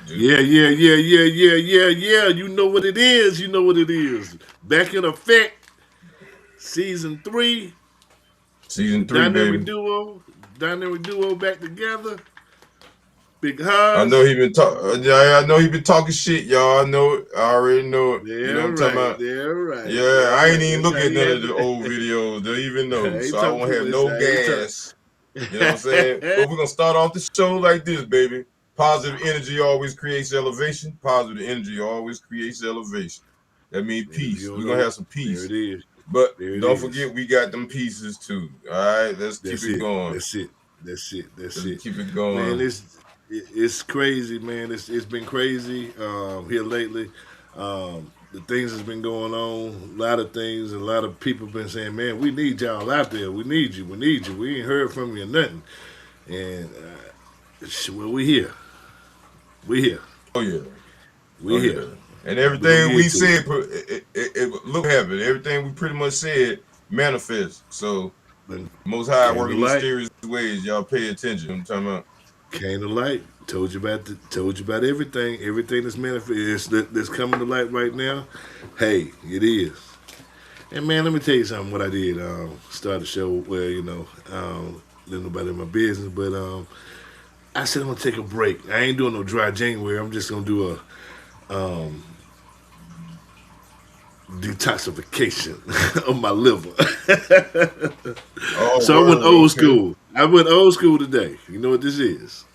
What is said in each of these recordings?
Yeah, yeah, yeah, yeah, yeah, yeah, yeah. You know what it is. You know what it is. Back in effect, season 3, the season 3, dynamic baby. duo, dynamic duo back together. Big I know Haas. he been talk. Yeah, I know he been talking shit, y'all. I know it. I already know it. You know They're what I'm talking right. about? They're right. Yeah, They're I ain't right. even That's look how at he none had of the old to. videos to even know, I ain't so I talking won't too have much. no I ain't talking. gas. You know what I'm saying? But we're gonna start off the show like this, baby. Positive energy always creates elevation. Positive energy always creates elevation. That means And if you peace. don't We're gonna know, have some there peace. it is. But There it don't is. forget we got them pieces too. All right, let's keep That's it it. going. That's it. That's it. That's Let's it. keep it Man, going. it's crazy, man. It's been crazy here lately. The things that's been going on, a lot of things, a lot of people been saying, "Man, we need y'all out there. We need you. We need you. We ain't heard from you or nothing." And well, we here. We here. Oh yeah. We Oh here. yeah. And We're gonna everything get we to it. said, look happen. Everything we pretty much said manifest. So But Most High came to working light. mysterious ways. Y'all pay attention. I'm talking about. Came to light. Told you about everything. Everything that's manifest that's coming to light right now. Hey, it is. And man, let me tell you something. What I did. Start the show where let nobody in my business, but I said I'm gonna take a break. I ain't doing no dry January. I'm just gonna do a detoxification of my liver. Oh, So I went word. old Okay. school. I went old school today. You know what this is?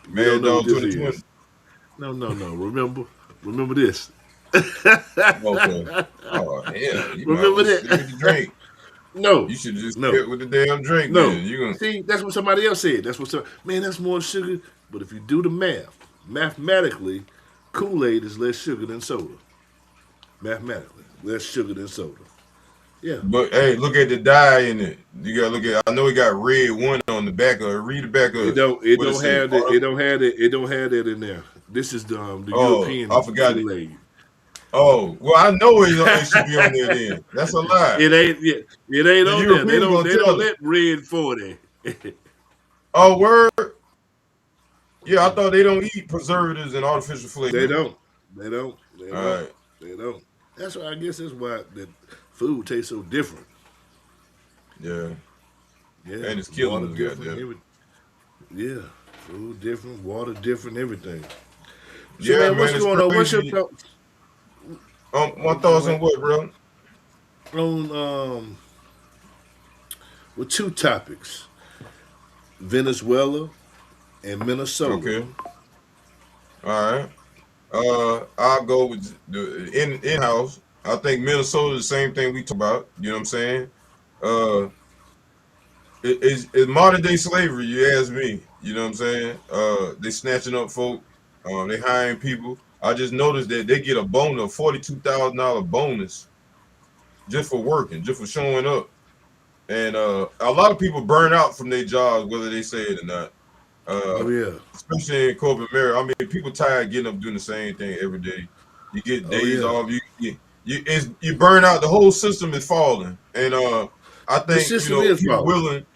If you don't Mad know what Dog this 2020. is, no, no, no. Remember this. Okay. Oh, hell. You might Remember well stick with the that. drink. No, You should have just no, kept with the damn drink no. then. You gonna. See, that's what somebody else said. Man, that's more sugar. But if you do the math, mathematically, Kool-Aid is less sugar than soda. Mathematically, less sugar than soda. Yeah. But hey, look at the dye in it. You gotta look at. I know it got red one on the back of it. Read the back of It it. don't. It What it don't say? have that. It don't have that. It don't have that in there. This is the Oh, I European forgot it. Kool Aid. Oh, well, I know it should be on there then. That's a lie. It ain't. It ain't The on there. They Europeans don't. gonna They don't tell it. let red 40. Oh, word. Yeah, I thought they don't eat preservatives and artificial They flavor. don't. They don't. They All don't. right. They don't. That's why I guess that's why that food tastes so different. Yeah. Yeah, And it's killing water us, different. goddamn. Yeah, food different, water different, everything. So Yeah, man, what's man, it's going on? What's your crazy. thoughts? My thoughts on What what, bro? on with two topics: Venezuela and Minnesota. Okay. All right. I'll go with the in house. I think Minnesota the same thing we talk about. You know what I'm saying? Uh, it's modern day slavery. You ask me. You know what I'm saying? They snatching up folk. They hiring people. I just noticed that they get a bonus, $42,000 bonus just for working, just for showing up. And a lot of people burn out from their jobs, whether they say it or not. Oh Uh, yeah, Especially in corporate America. I mean, people tired of getting up doing the same thing every day. You get oh days yeah. off. You burn out. The whole system is falling. And I The think system is people falling. willing.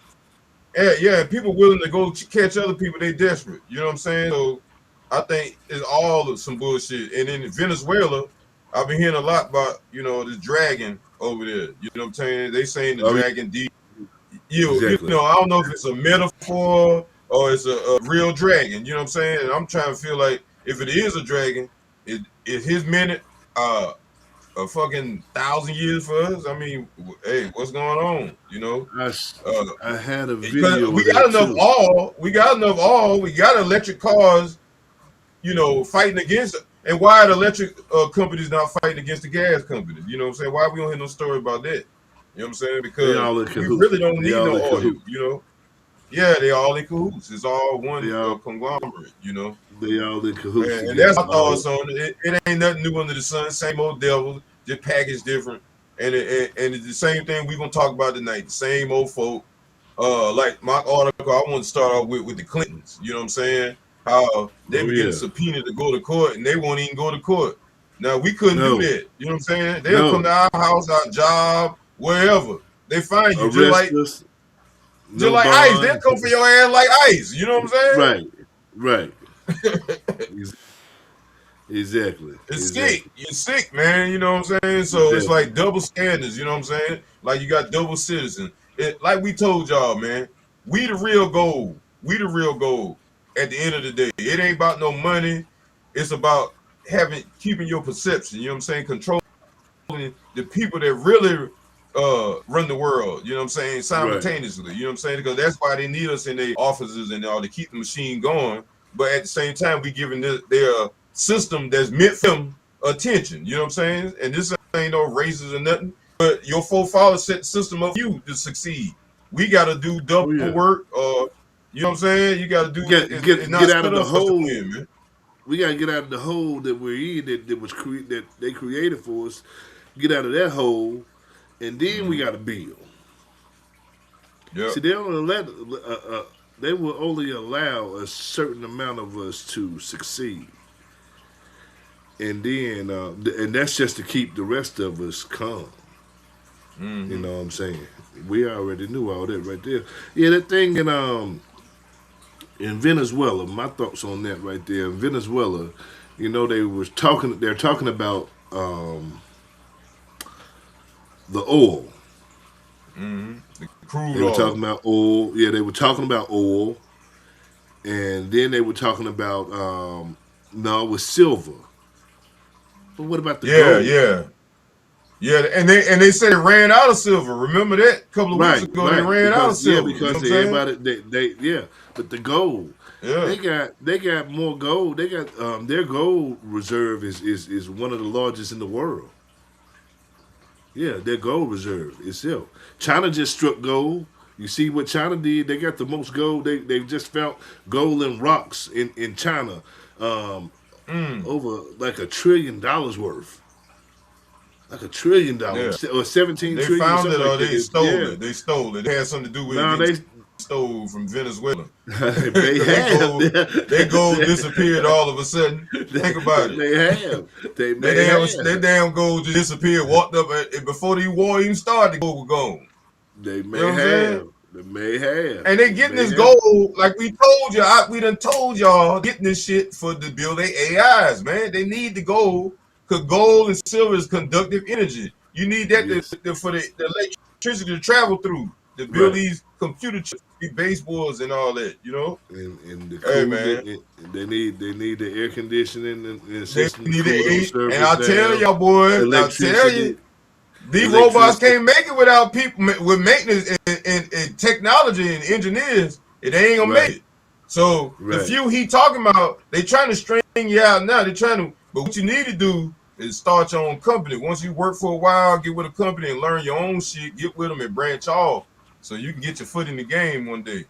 Yeah, people willing to go catch other people. They desperate. You know what I'm saying? So I think it's all of some bullshit. And in Venezuela, I've been hearing a lot about this dragon over there. You know what I'm saying? They saying the Oh yeah, dragon deep. exactly. I don't know if it's a metaphor or it's a real dragon. You know what I'm saying? And I'm trying to feel like if it is a dragon, is his minute a fucking 1,000 years for us? I mean, hey, what's going on? I s- Uh, I had a because video we of that got enough too. all, we got electric cars, fighting against. And why are the electric companies not fighting against the gas companies? You know what I'm saying? Why we don't hear no story about that? You know what I'm saying? They Because all in we cahoots. really don't They need no all in oil. cahoots. Yeah, they all in cahoots. It's all They one all conglomerate. they all in cahoots And that's together. my All thoughts on it. It ain't nothing new under the sun. Same old devil, just packaged different. And it's the same thing we gonna talk about tonight. The same old folk. Like my article, I want to start off with the Clintons. You know what I'm saying? How they oh be getting yeah. subpoenaed to go to court, and they won't even go to court. Now we couldn't do No, that. You know what I'm saying? They'll come no. to our house, our job, wherever. They find you just Arrest like us. just No like ICE. They'll bond. come for your ass like ICE. You know what Right. Right. I'm saying? Exactly. It's sick. Exactly. You're sick, man. You know what I'm saying? So it's Exactly. like double standards. You know what I'm saying? Like you got double citizen. Like we told y'all, man. We the real goal. We the real goal. At the end of the day, it ain't about no money. It's about keeping your perception. You know what I'm saying? Controlling the people that really run the world. You know what I'm saying? Right. Simultaneously. You know what I'm saying? Because that's why they need us in their offices and all to keep the machine going. But at the same time, we giving their system that's meant for them attention. You know what I'm saying? And this ain't no races or nothing. But your forefathers set the system up for you to succeed. We got to do double Oh yeah. work. You know what I'm saying? You got to do Get it and get not out set of the up for us to hole. win, man. We gotta get out of the hole that we're in that they created for us. Get out of that hole, and then we Mm-hmm. gotta build. Yep. See, they will only allow a certain amount of us to succeed, and then and that's just to keep the rest of us calm. You Mm-hmm. know what I'm saying? We already knew all that right there. Yeah, that thing in Venezuela. My thoughts on that right there. In Venezuela, you know, they're talking about the oil. Mm-hmm. The crude They were talking oil. about oil. Yeah, they were talking about oil, and then they were talking about no, it was silver. But what about the Yeah, gold? yeah. Yeah, and they said it ran out of silver. Remember that? A couple of weeks Right, ago, they right. ran out of silver. You know Because what I'm saying? everybody they yeah, but the gold. Yeah. They got more gold. They got their gold reserve is one of the largest in the world. Yeah, their gold reserve itself. China just struck gold. You see what China did? They got the most gold. They just found gold in rocks in China, um, Mm. over like $1 trillion worth, like $1 trillion Yeah. or 17 trillion, They something like found it that. or they stole Yeah. it. They stole it. It had something to do with it Now getting they stole from Venezuela. they Because have they gold disappeared all of a sudden. Think about they it. may have they They may damn that have damn gold just disappeared, walked up before the war even started, the gold was gone. they You know may what I'm saying? have they may have And they they getting may this have. gold, like we told you, we done told y'all, getting this shit for to build their AIs, man. They need the gold, because gold and silver is conductive energy. You need that Yes. for the electricity to travel through, to build Right. these computer chips, these baseboards and all that, you know? And the Hey, cool man, they need the air conditioning and they system to need cool those it. And servers I tell down. y'all, boy, I tell you, Electricity, these robots electricity. can't make it without people with maintenance and technology and engineers. It ain't gonna make Right, it. So the right. few he talking about, they trying to string you out now. They trying to, but what you need to do is start your own company. Once you work for a while, get with a company and learn your own shit. Get with them and branch off, so you can get your foot in the game one day.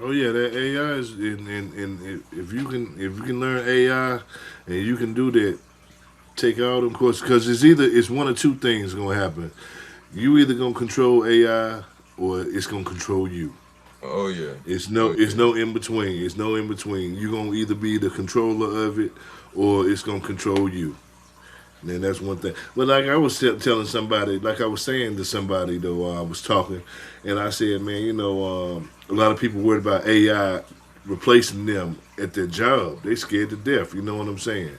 Oh yeah, that AI is if you can learn AI and you can do that, take all them courses because it's one or two things gonna happen. You either gonna control AI or it's gonna control you. Oh yeah, It's oh yeah. no in between. It's no in between. You're gonna either be the controller of it or it's gonna control you. And that's one thing. But like I was telling somebody, like I was saying to somebody though, I was talking, and I said, man, you know, a lot of people worried about AI replacing them at their job. They scared to death. You know what I'm saying?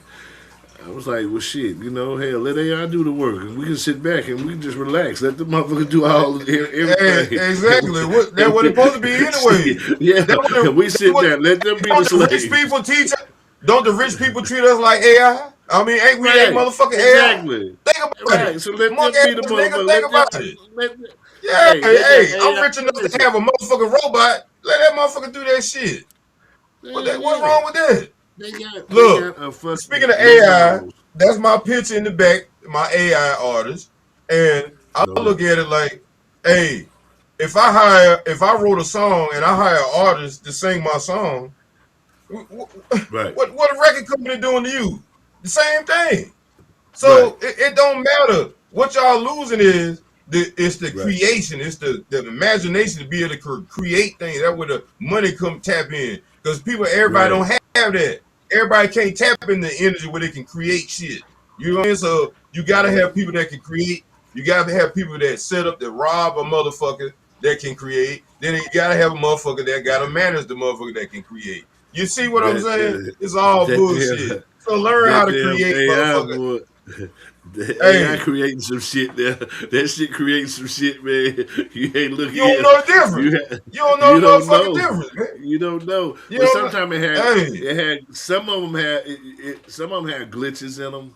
I was like, well, shit, you know, hell, let AI do the work, and we can sit back and we can just relax. Let the motherfucker do Hey, everything. exactly. That what it's supposed to be anyway. Yeah, That what, and we that sit what there. Let them be the don't the rich slaves. people teach us? Don't the rich people treat us like AI? I mean, ain't we they Right, motherfucking AI? exactly. Think about it. Right. So let Monkey them be the ass nigga, motherfucker. think about it. Let Yeah, hey, they got hey, I'm AI. rich enough to Listen, have a motherfucking robot. Let that motherfucker do that shit. What's yeah, wrong with that? they Look, got a fucking speaking of AI, McDonald's. that's my picture in the back, my AI artist. And I No, yeah, look at it like, hey, if I wrote a song and I hire an artist to sing my song, right, what a record company doing to you? The same thing. right, So it don't matter. What y'all losing is it's the right, creation, it's the imagination to be able to create things. That's where the money come tap in. Because everybody right, don't have that. Everybody can't tap in the energy where they can create shit. You know what I mean? So you gotta have people that can create. You gotta have people that set up that rob a motherfucker that can create. Then you gotta have a motherfucker that gotta manage the motherfucker that can create. You see what I'm That saying? It's all that bullshit. damn So learn how that to damn create, AI motherfucker. boy. The AI Hey, creating some shit there. That shit creating some shit, man. You ain't you looking don't at. know the difference. You You don't know you the don't motherfucking know. difference, man. You don't know. You But don't know. sometimes Hey, it had some of them had some of them had glitches in them.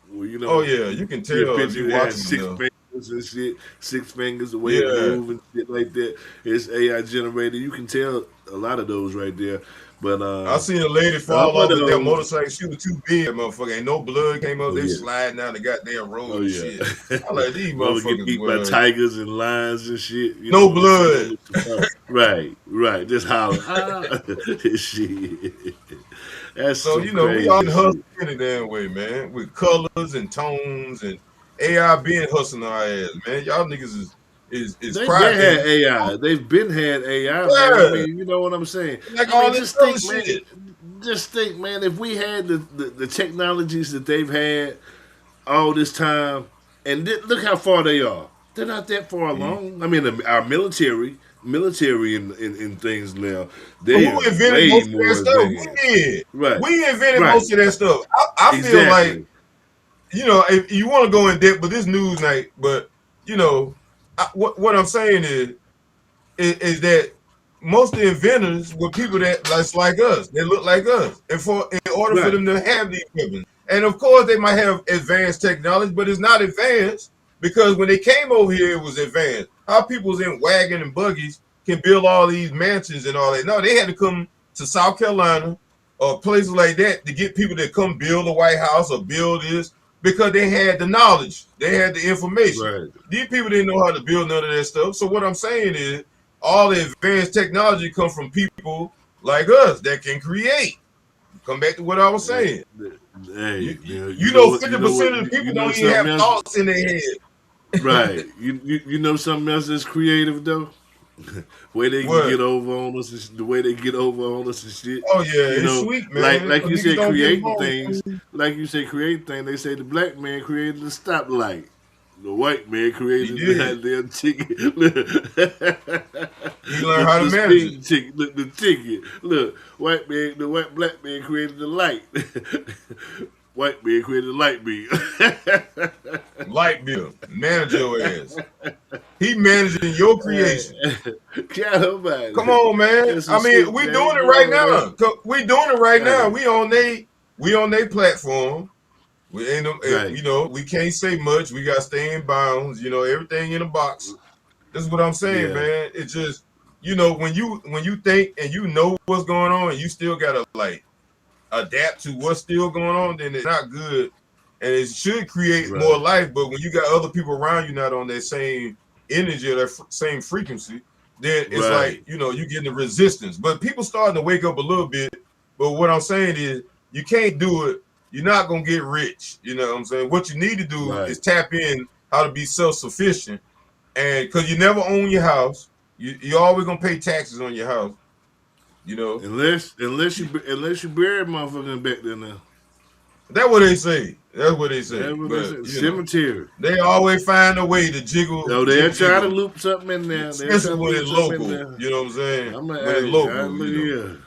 Well, oh yeah, you can see a tell if picture you that had watching six enough. fingers and shit, 6 fingers, the way it Yeah. moved and shit like that. It's AI generated. You can tell a lot of those right there. But I seen a lady some fall of off the damn those, motorcycle. She was too big, motherfucker. Ain't no blood came up. oh They yeah, sliding down the goddamn road oh and yeah. shit. I like these Mother get motherfuckers, eat by boy. tigers and lions and shit. You No know what I'm saying? On blood. the safari. Right, right. Just holler, ah, shit. That's So, some you know, we all crazy can hustle shit. any damn way, man, with colors and tones and AI being hustling our ass, man. Y'all niggas is They been private. had And AI. They've been had AI, man. I yeah, mean, you know what I'm saying. like I all mean, this just other think, man. shit. Just think, man. If we had the technologies that they've had all this time, and look how far they are. They're not that far Mhm. along. I mean, our military in things now, But they who are invented way most of that more stuff? We advanced. did. Right, We invented right, most of that stuff. I feel like, exactly. you know, if you want to go in depth, but this news night, but you know, what I'm saying is that most of the inventors were people that's like us, they look like us, and in order for Right, them to have these weapons, and of course they might have advanced technology, but it's not advanced because when they came over here, it was advanced. How people's in wagon and buggies can build all these mansions and all that? No, they had to come to South Carolina or places like that to get people to come build a White House or build this because they had the knowledge, they had the information. right, These people didn't know how to build none of that stuff. So what I'm saying is all the advanced technology come from people like us that can create. Come back to what I was hey, saying. hey, You you know know, what? You know 50% what? of the You people know don't even something have else? thoughts in their head. Right. You know something else that's creative though? Way they can get What? over on us, the way they get over on us and shit. Oh yeah, You it's know, sweet, like man. like Cause you niggas said, don't get creating along. things. Like you said, creating things. They say the black man created the stoplight. The white man He created the did. goddamn ticket. He learned how to The manage it. speeding ticket. Look, the ticket. Look, black man created the light. White man created the light bill. Light bill, manage your ass. He managing your creation. Can't nobody. Come on, man. That's some I mean, shit, we man. doing You it know right all that. now. We doing it right now. Hey, We on they platform. We ain't no, right, you know, we can't say much. We got to stay in bounds. You know, everything in a box. That's what I'm saying, yeah, man. It's just, you know, when you think and you know what's going on, and you still gotta like adapt to what's still going on, then it's not good. And it should create more right, life. But when you got other people around you not on that same energy or that same frequency, then it's like, right, you know, you getting the resistance. But people starting to wake up a little bit. But what I'm saying is you can't do it. You're not gonna get rich. You know what I'm saying? What you need to do right. is tap in how to be self-sufficient. And because you never own your house, you always gonna pay taxes on your house, you know. Unless you bury motherfucking back there now. That's what they say. That's what they That's say. what they But said. you know, Cemetery. they always find a way to jiggle, Oh, they're jiggle, trying to jiggle, loop something in there. They're especially trying to when loop it's something in local. there. You know what I'm saying? I'm like, When it's hey, I local, look you know. here.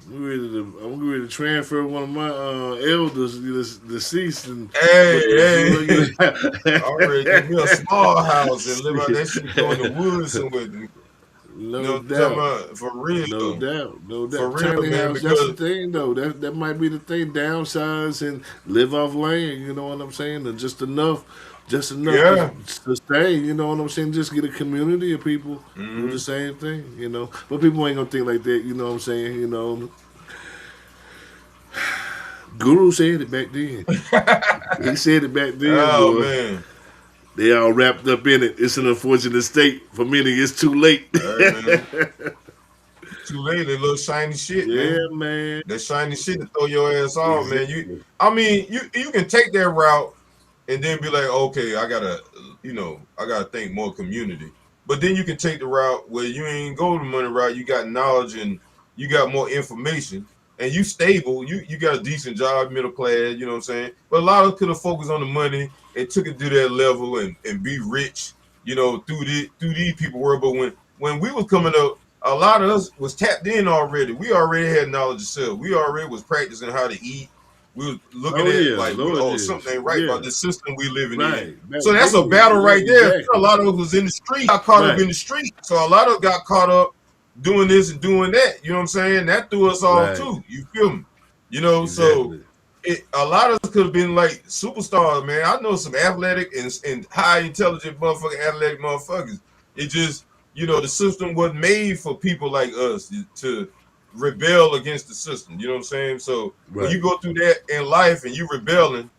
I'm ready to transfer one of my elders, deceased, and Hey, put hey, the I'm ready to get me a small house and live out that shit, go in the woods somewhere. You know no what I'm talking doubt. about? For real, No doubt, no for doubt. real, Tiny man. house, that's the Because thing though. That might be the thing. Downsize and live off land, you know what I'm saying? And just enough yeah, to stay, you know what I'm saying? Just get a community of people do the mm-hmm. same thing, you know. But people ain't gonna think like that, you know what I'm saying? You know, Guru said it back then. He said it back then, Oh boy. man, They all wrapped up in it. It's an unfortunate state. For many, it's too late. all right, man. Too late. That little shiny shit, Yeah, man. man. That shiny shit to throw your ass off, man. Exactly. I mean, you can take that route and then be like, okay, I gotta, I gotta think more community. But then you can take the route where you ain't go the money route. You got knowledge and you got more information, and you stable. You got a decent job, middle class. You know what I'm saying? But a lot of could have focused on the money and took it to that level and be rich. You know, through these people world. But when we was coming up. a lot of us was tapped in already. We already had knowledge of self. We already was practicing how to eat. We was looking Oh at yeah, like, Lord oh, is. something ain't right Yeah, about this system we living in. right. So that's a Bingo. battle Yeah, right there. A exactly. lot of us was in the street, got caught up Right, in the street. So a lot of us got caught up doing this and doing that. You know what I'm saying? That threw us off right. too. You feel me? You know, so Exactly. a lot of us could have been like superstars, man. I know some athletic and high intelligent motherfucking athletic motherfuckers. It just, the system wasn't made for people like us to rebel against the system. You know what I'm saying? So when you Right. go through that in life and you rebelling,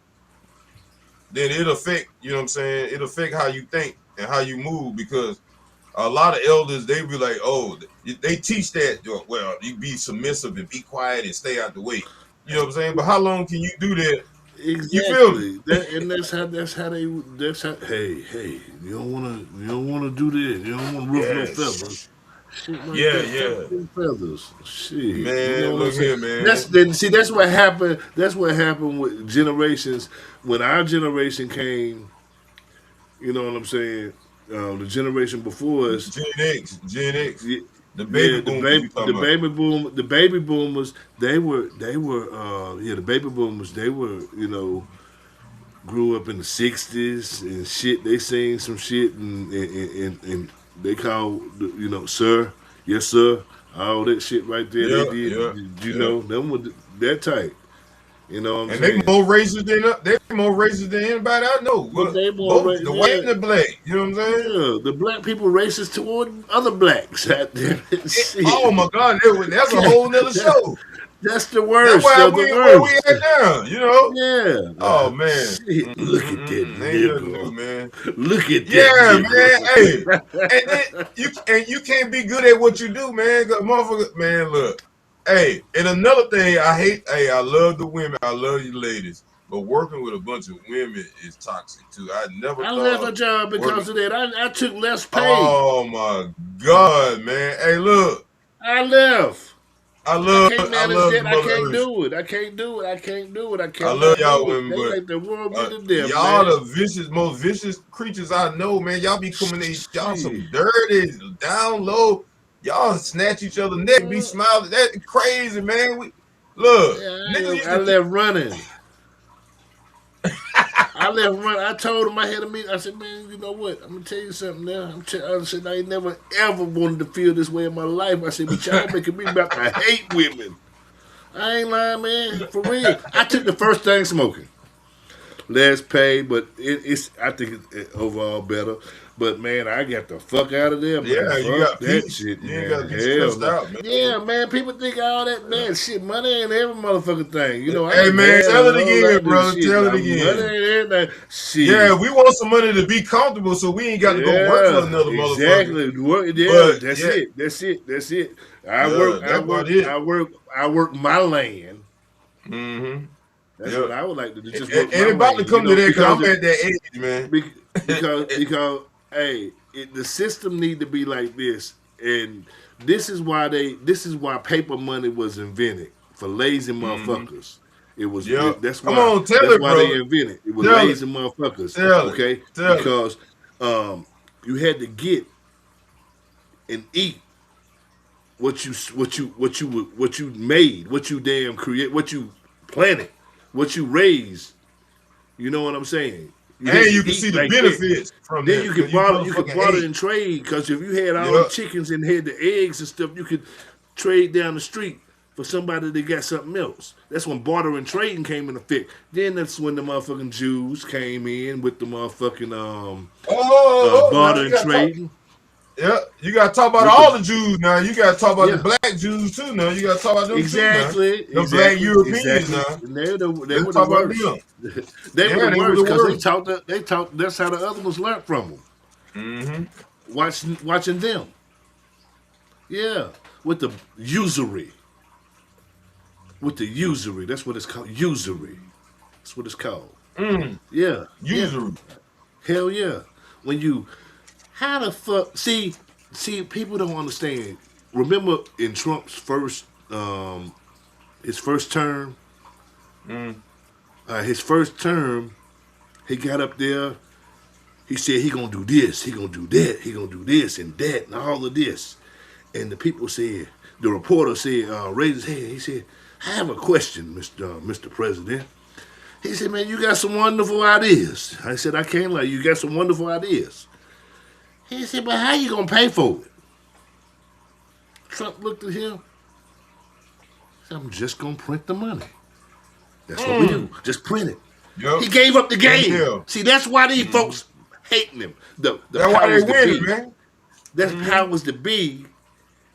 then it'll affect, you know what I'm saying? It'll affect how you think and how you move because a lot of elders, they be like, oh, they teach that, well, you be submissive and be quiet and stay out the way. You know what I'm saying? But how long can you do that? You feel me? Exactly. That's how hey, you don't wanna do this. You don't wanna ruffle no Yes. feathers. Shit like Yeah, that. Fuck yeah. them feathers. Shit. You know Man, what I'm look saying? here, man. That's what happened. That's what happened with generations. When our generation came, you know what I'm saying? The generation before us, Gen X, yeah, the baby yeah, boomers you talking about. the baby boomers, the baby boomers, they were, grew up in the '60s and shit. They sing some shit and they call sir, yes sir, all that shit right there. They Yeah, did, yeah, yeah. them with that type. You know what I'm And they saying? more racist than anybody I know. But Well, they more both the white and the black. You know what I'm saying? yeah. The black people racist toward other blacks. Oh Shit. my God, that's a whole nother show. That's the That's worst why of the where we worst. at now. You know? Yeah. Oh man, Shit. Look at that ain't nothing nigga. new, man. Look at that Yeah, man. Hey, and then nigga. you can't be good at what you do, man. 'Cause motherfucker, man, look. Hey, and another thing I hate. Hey, I love the women. I love you ladies, but working with a bunch of women is toxic too. I never I thought left a of job working. because of that. I took less pay. Oh my God, man. Hey, look. I left. I I love can't I manage love that. the I Mother can't Earth. do it. I can't do it. I can't do it. I I love cannot y'all do it. women, They but make the world be to death, y'all man. the most vicious creatures I know, man. Y'all be coming in, y'all Shit. some dirty, down low. Y'all snatch each other neck, be smiling. That crazy, man. Look, niggas used I to think, left running. I left running. I told him I had a meeting. I said, man, you know what? I'm gonna tell you something now. I said I ain't never ever wanted to feel this way in my life. I said, but y'all making me about to hate women. I ain't lying, man. For real. I took the first thing smoking. Less pay, but it's I think it's overall better. But man, I got the fuck out of there, man. yeah, you Fuck got that peace. shit, You ain't man. gotta be Hell stressed no. out, man. Yeah, man. People think all that man shit. Money ain't every motherfucking thing. I Hey, done man, had tell a it whole again, lot of this brother. shit. Tell it Now money again. ain't everything. Yeah, Shit. we want some money to be comfortable, so we ain't got to go work for Yeah, another motherfucker. exactly. Work. Yeah, But that's yeah, it. That's it. That's it. I work. yeah, I that's work. about it. I work. I work my land. Mm-hmm. That's what Yep. I would like to do. Just work And my it about to land. come to that because Because I'm at that age, man. because hey, the system need to be like this, and this is why paper money was invented for lazy Mm-hmm. motherfuckers. It was Yep. that's Come why on, tell that's it, why they brother. invented it. Was Tell it. lazy motherfuckers. Tell it. Okay, Tell it. because you had to get and eat what you made, what you damn create, what you planted, what you raised. You know what I'm saying? You And had you to can see eat the like that. benefits from Then that you because could you barter. You could motherfucking barter ate. and trade because if you had all the Yep. chickens and had the eggs and stuff, you could trade down the street for somebody that got something else. That's when barter and trading came into effect. Then that's when the motherfucking Jews came in with the motherfucking Now barter you and gotta talk. trading Yeah, you gotta talk about with all the the Jews now. You gotta talk about the yeah. black Jews too now. You gotta talk about them too now. Exactly, The black exactly, Europeans exactly. now. And they Let's were the talk about worst. them. They were the Yeah, they were worst the because worst. they taught. That's how the other ones learned from them. Mm-hmm. Watching them. Yeah, with the usury, That's what it's called. Usury. That's what it's called. Mm. Yeah, yeah. Usury. Hell yeah. When you, how the fuck? People don't understand. Remember in Trump's his first term, Mm. he got up there. He said he gonna do this, he gonna do that, he gonna do this and that and all of this. And the people said, the reporter said, raised his hand. He said, I have a question, Mr. President. He said, man, you got some wonderful ideas. I said, I can't lie, you got some wonderful ideas. He said, but how you going to pay for it? Trump looked at him. He said, I'm just going to print the money. That's what we do. Just print it. Yep. He gave up the game. Yeah. See, that's why these folks hating him. The That's why they powers that winning, be. man. That's powers to be.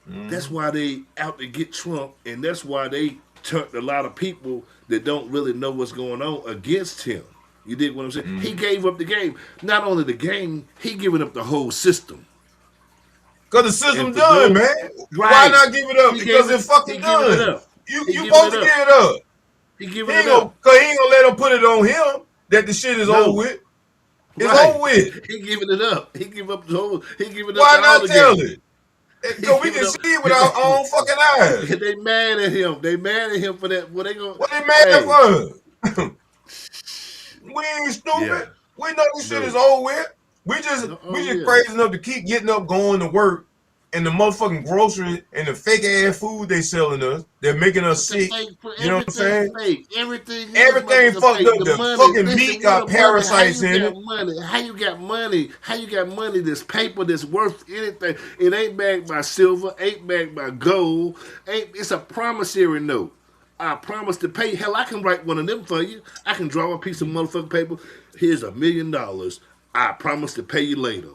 That's why they out to get Trump, and that's why they turned a lot of people that don't really know what's going on against him. You dig what I'm saying? He gave up the game. Not only the game, he giving up the whole system. Because the system And for done, those- man. Right. Why not give it up? He Because gave it's it- fucking he giving it done. up. You He giving supposed it to up. give it up. He He giving ain't it gonna, up. cause he ain't gonna let them put it on him that the shit is No. over with. It's Right. over with. He giving it up. He give up the whole. He giving up Why all not the tell game. it? Because we He can giving up- see it with our own fucking eyes. They mad at him. They mad at him for that. What they gonna? What they mad for? We ain't stupid. Yeah. We know this shit No. is over with. We just yeah. crazy enough to keep getting up, going to work, and the motherfucking grocery and the fake ass food they selling us, they're making us sick. You know what I'm saying? Fake. Everything Fucked fake. up. The fucking meat got parasites in it. How you got money? How you got money? This paper that's worth anything. It ain't backed by silver. Ain't backed by gold. It's a promissory note. I promise to pay. Hell, I can write one of them for you. I can draw a piece of motherfucking paper. Here's $1 million. I promise to pay you later.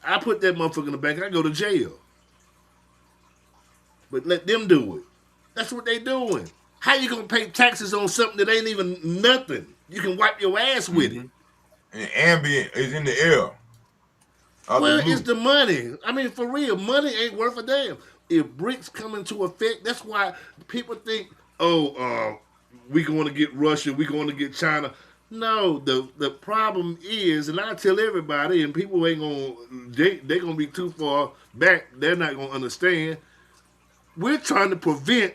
I put that motherfucker in the bank. I go to jail. But let them do it. That's what they doing. How you gonna pay taxes on something that ain't even nothing? You can wipe your ass with it. And ambient is in the air. Where is the money? I mean, for real, money ain't worth a damn. If BRICS come into effect, that's why people think, we going to get Russia, we going to get China. No, the problem is, and I tell everybody, and people ain't gonna, they gonna be too far back. They're not gonna understand. We're trying to prevent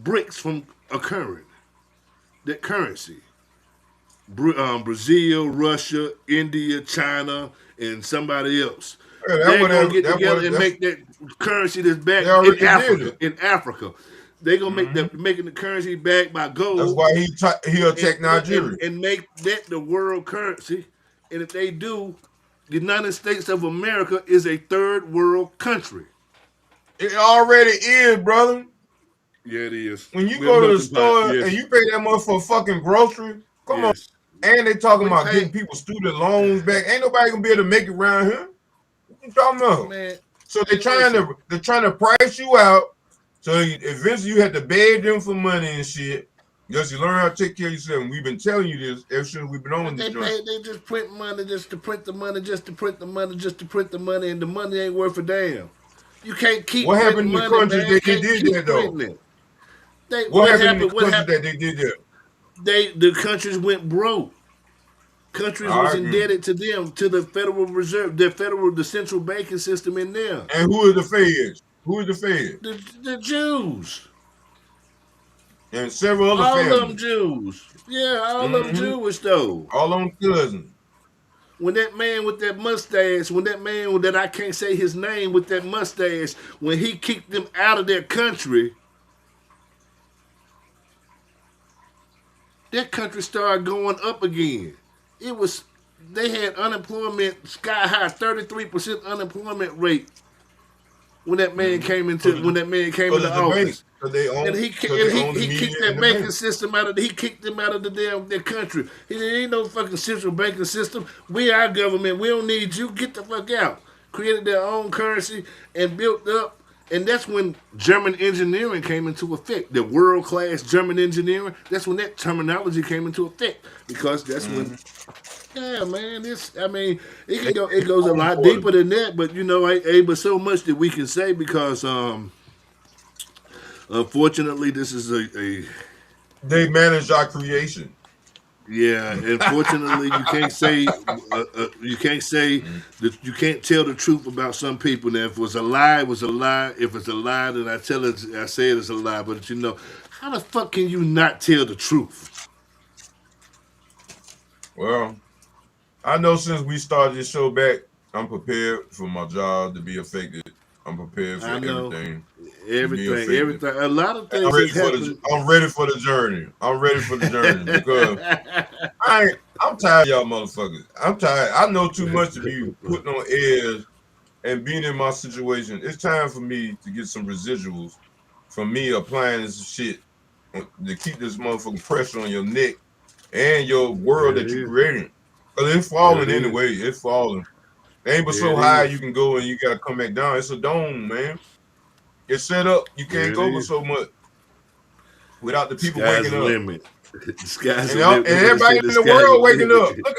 BRICS from occurring. That currency. Brazil, Russia, India, China, and somebody else. They're gonna get together and make that currency that's back in Africa. In Africa, they're gonna make making the currency back by gold. That's why he'll attack Nigeria and make that the world currency. And if they do, the United States of America is a third world country. It already is, brother. Yeah, it is. When you go to the store and you pay that much for fucking grocery, come on. And they talking about getting people student loans back. Ain't nobody gonna be able to make it around here. What you talking about? Man, so they're trying to price you out. So eventually you have to beg them for money and shit. Just you learn how to take care of yourself. And we've been telling you this ever since we've been on this joint. They just print money just to print the money, just to print the money, just to print the money, and the money ain't worth a damn. You can't keep. What happened in the countries that they did that though? What happened in the countries that they did that? The countries went broke. Countries was indebted to them, to the Federal Reserve, the central banking system in there. And who are the feds? Who is the feds? The Jews. And several other families. All of them Jews. Yeah, all of them Jewish though. All of them cousins. When that man with that mustache, when that man that I can't say his name with that mustache, when he kicked them out of their country, that country started going up again. They had unemployment sky high, 33% unemployment rate when that man came into office. And he kicked that banking system out of. He kicked them out of their country. He said, "Ain't no fucking central banking system. We our government. We don't need you. Get the fuck out." Created their own currency and built up. And that's when German engineering came into effect. The world-class German engineering. That's when that terminology came into effect. Because that's when, yeah, man. It goes a lot deeper than that. But but so much that we can say because, unfortunately, this is a. They manage our creation. Yeah, unfortunately, you can't say that you can't tell the truth about some people. Now, if it was a lie, it was a lie. If it's a lie, then I say it is a lie. But how the fuck can you not tell the truth? Well, I know since we started this show back, I'm prepared for my job to be affected I'm prepared for I know everything. To be effective. everything. A lot of And things has happened. I'm ready for the journey. I'm ready for the journey because I'm tired of y'all motherfuckers. I'm tired. I know too much to be putting on airs and being in my situation. It's time for me to get some residuals from me applying this shit to keep this motherfucking pressure on your neck and your world There it that you is. creating. Cause it's There it falling is. anyway. It's falling. It ain't but There so it high is. you can go and you gotta come back down. It's a dome, man. It's set up. You There can't it go but is. so much without the people Sky's waking the up. limit. The sky's And, the limit. and Nobody everybody said the in the sky's the world waking limit. up.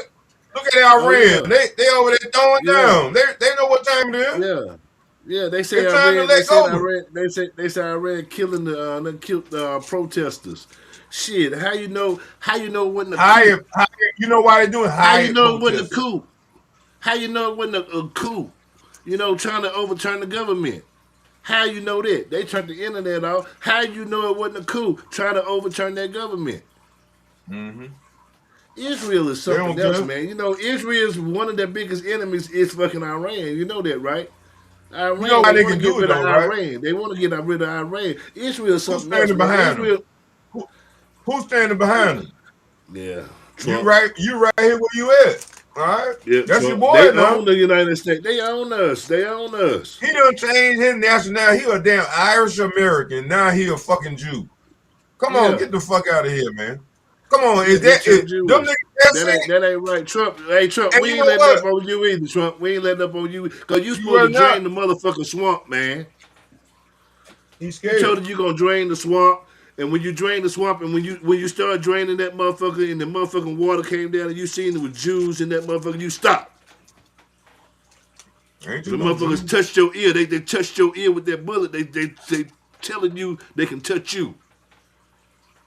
Look at Oh Iran. yeah. They over there throwing Yeah. down. They know what time it is. Yeah. Yeah, they say It's time to Iran. They let said go. Iran. They say Iran killing they killed the protesters. Shit, how you know? How you know it wasn't a coup? You know why they doing How you hired know it wasn't a protesters? coup? How you know it wasn't a coup? You know, trying to overturn the government. How you know that? They turned the internet off. How you know it wasn't a coup trying to overturn their government? Mm-hmm. Israel is They something don't else, care. man. You know, Israel's one of their biggest enemies is fucking Iran. You know that, right? You know Iran, why they they want can to get do it rid of though, right? Iran. They want to get rid of Iran. Israel is Who's something else, standing man. behind them? Israel, Who, who's standing behind them? yeah, You Trump. right. You right here where you at. All right. Yeah, That's your Trump. boy They now. own the United States. They own us. They own us. He done changed his nationality. He a damn Irish American. Now he a fucking Jew. Come on, Yeah, get the fuck out of here, man. Come on, yeah. is He that turned it? Them Jewish. niggas that's it? That ain't right, Trump. Hey, Trump. And We you ain't know letting what? up on you either, Trump. We ain't letting up on you because you You supposed are to not. drain the motherfucking swamp, man. He's You told scared. her you gonna drain the swamp, and when you drain the swamp, and when you start draining that motherfucker, and the motherfucking water came down, and you seen there was Jews in that motherfucker, you stop. Ain't you The no motherfuckers Jew? touched your ear. They touched your ear with their bullet. They telling you they can touch you.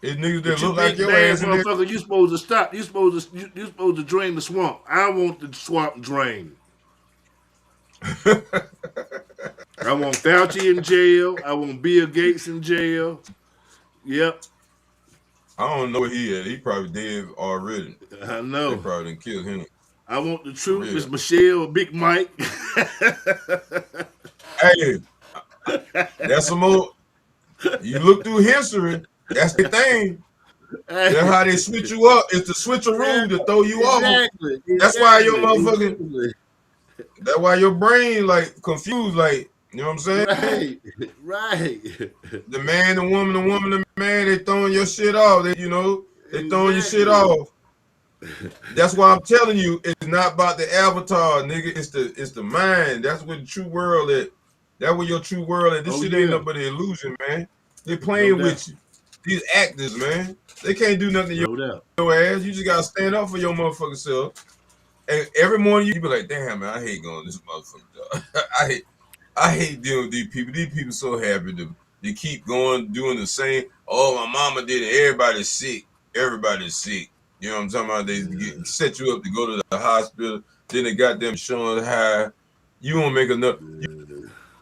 It's niggas that But you look like big your bad ass in there. motherfucker, you supposed to stop. You supposed to drain the swamp. I want the swamp drained. I want Fauci in jail. I want Bill Gates in jail. Yep, I don't know where he at. He probably dead already. I They know. probably done killed him I want the for truth, Miss real. Michelle, Big Mike. Hey, that's some more. You look through history. That's the thing. Hey, That's how they switch you up. It's the yeah, switcheroo to throw you off. exactly, That's why your motherfucking. exactly. That's why your brain like confused. Like you know what I'm saying. Right, right. The woman, the man. They throwing your shit off. They throwing your shit Exactly. off. That's why I'm telling you, it's not about the avatar, nigga. It's the mind. That's where the true world is. That's where your true world is. This Oh shit ain't yeah, nothing but an illusion, man. They no playing doubt, with you. These actors, man. They can't do nothing to no doubt. your ass. You just gotta stand up for your motherfucking self. And every morning you be like, damn man, I hate going to this motherfucking job. I hate dealing with these people. These people so happy to they keep going, doing the same. Oh, my mama did it. Everybody's sick. Everybody's sick. You know what I'm talking about? Set you up to go to the hospital. Then they got them showing how you won't make enough.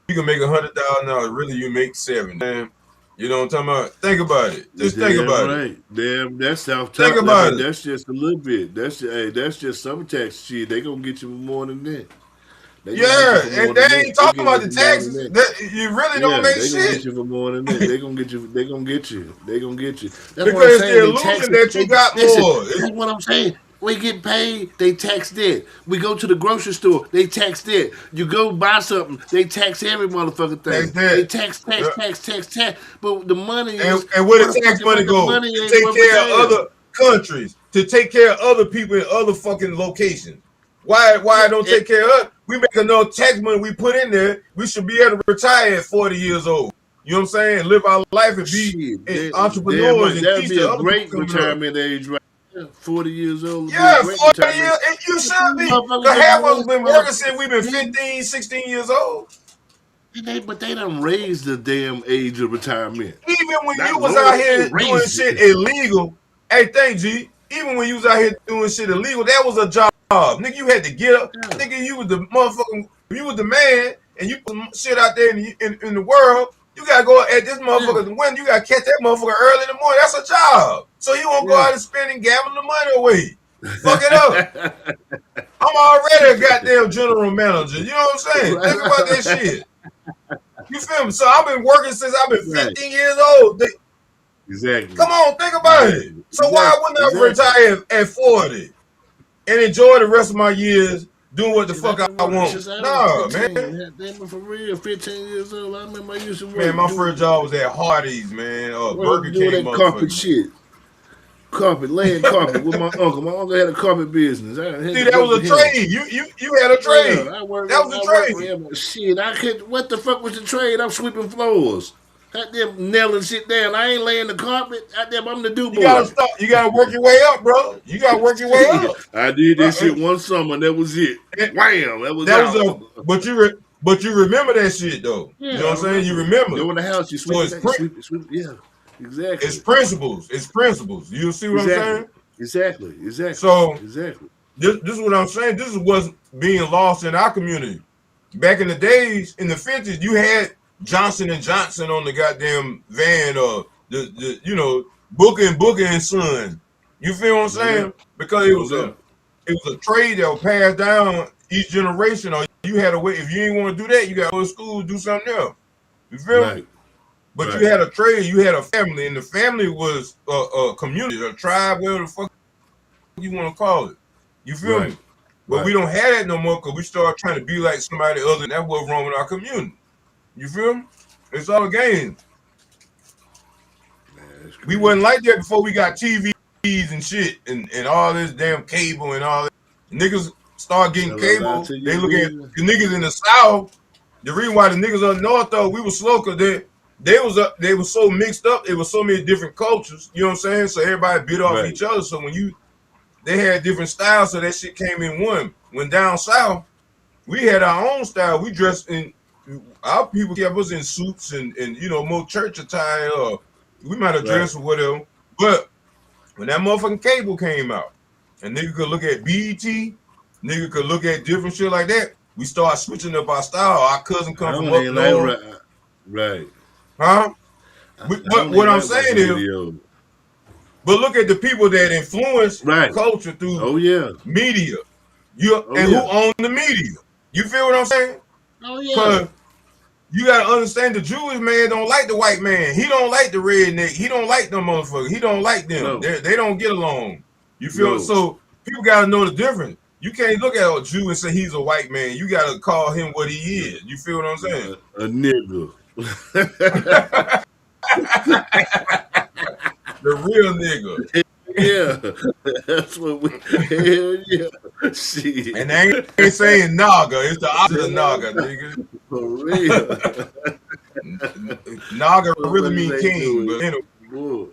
You can make $100,000. Really, you make 7. Man, you know what I'm talking about? Think about it. Just think Damn about it. right. Damn, that's off Think top. I about mean, it. that's just a little bit. That's just some tax shit. They gonna get you for more than that. They gonna get you Yeah, for and more they than that. ain't They talking getting about you the for more than taxes. that. That you really don't Yeah, make they gonna get shit. you for more than that. They gonna get you. They gonna get you. They gonna get you. That's what I'm Because it's saying. the They tax illusion it. that you They got listen. more. That's what I'm saying. We get paid. They tax that. We go to the grocery store. They tax that. You go buy something. They tax every motherfucking Tax thing. They that. Yeah. tax. But the money is And where the tax motherfucking money money. The go? money To ain't take worth a care of damn. other countries, to take care of other people in other fucking locations. Why Yeah, I don't take care of us? We make enough tax money we put in there. We should be able to retire at 40 years old. You know what I'm saying? Live our life and be shit. Damn entrepreneurs right. and That would teach be the a other people great coming up. retirement age, right? 40 years old would be a Yeah, great 40 retirement. years. And you But should these be. motherfuckers Because done half of us raised been working since we've been motherfuckers. 15, 16 years old. But they done raised the damn age of retirement. Even when you Not was lowered out it, they here doing raised shit it. illegal, hey, thank G. Even when you was out here doing shit illegal, that was a job. Nigga, you had to get up. Yeah. Nigga, you was the motherfucking, you was the man, and you put shit out there in the world. You gotta go at this Yeah. motherfucker when you gotta catch that motherfucker early in the morning. That's a job. So you won't go Yeah. out and spend and gambling the money away. Fuck it up. I'm already a goddamn general manager. You know what I'm saying? Right, Think about that right. shit. You feel me? So I've been working since I've been Right. 15 years old. Exactly. Come on, think about it. Exactly. So why Exactly. wouldn't I Exactly. retire at 40 and enjoy the rest of my years doing what the Shit, I've fuck been I working want? since I was Nah, man. 15. Damn, for real, 15 years old. I remember I used to Man, work, my first dude. job was at Hardee's, man. Burger Doing King, that carpet motherfucker. shit. Carpet, laying carpet with my uncle. My uncle had a carpet business. I had See, to that work was with a him. trade. You had a Yeah, trade. I work. That was a I work for trade. him. Shit, I could. What the fuck was the trade? I'm sweeping floors. Goddamn, nailing shit down. I ain't laying the carpet. Goddamn, I'm the do You gotta boy. start. You gotta work your way up, bro. You gotta work your way Shit, up. I did this Uh, shit one summer. And that was it. and Wham! That was that was out. a. But you remember that shit though. You Yeah, know what I I'm saying? You remember. remember. Go in the house. You So sweep it. You sweep it. Sweep it. Yeah, it's exactly. principles. It's principles. You see what I'm Exactly. saying? Exactly. Exactly. So Exactly. this is what I'm saying. This is what's being lost in our community. Back in the days, in the 50s, you had Johnson and Johnson on the goddamn van, or the Booker and Son. You feel what I'm No saying? doubt. Because No doubt. it was a trade that was passed down each generation, or you had a way. If you didn't want to do that, you got to go to school, do something else. You feel me? Right. But you Right. had a trade, you had a family, and the family was a community, a tribe, whatever the fuck you want to call it. You feel Right. me? But we Right. don't have that no more because we start trying to be like somebody other. And that's what's wrong with our community. You feel me? It's all a game. Man, that's We crazy. wasn't like that before we got TVs and shit and all this damn cable and all that. Niggas start getting Tell a lie cable. to They your look at vision. the niggas in the South. The reason why the niggas up north though, we was slow because they was so mixed up. It was so many different cultures. You know what I'm saying? So everybody bit off Right. each other. So they had different styles, so that shit came in one. When down south, we had our own style. We dressed in our people kept us in suits and more church attire, or we might have Right. dressed or whatever. But when that motherfucking cable came out, and nigga could look at BET, nigga could look at different shit like that. We start switching up our style. Our cousin I come from don't up even like north, right. huh? I But don't what even I'm like saying watching is, videos. but look at the people that influence Right. culture through Oh yeah. media. Oh And who yeah. own the media? You feel what I'm saying? Oh yeah. Cause you gotta understand the Jewish man don't like the white man. He don't like the redneck. He don't like them motherfuckers. He don't like them. No. They don't get along. You feel No. so people gotta know the difference. You can't look at a Jew and say he's a white man. You gotta call him what he No. is. You feel what I'm saying? A nigga. The real nigga. Yeah. That's what we hell yeah. Shit. And they ain't saying naga. It's the opposite of Hell naga, no. nigga. For real. Naga really mean Motherfuckers ain't king, doing but anyway. bull.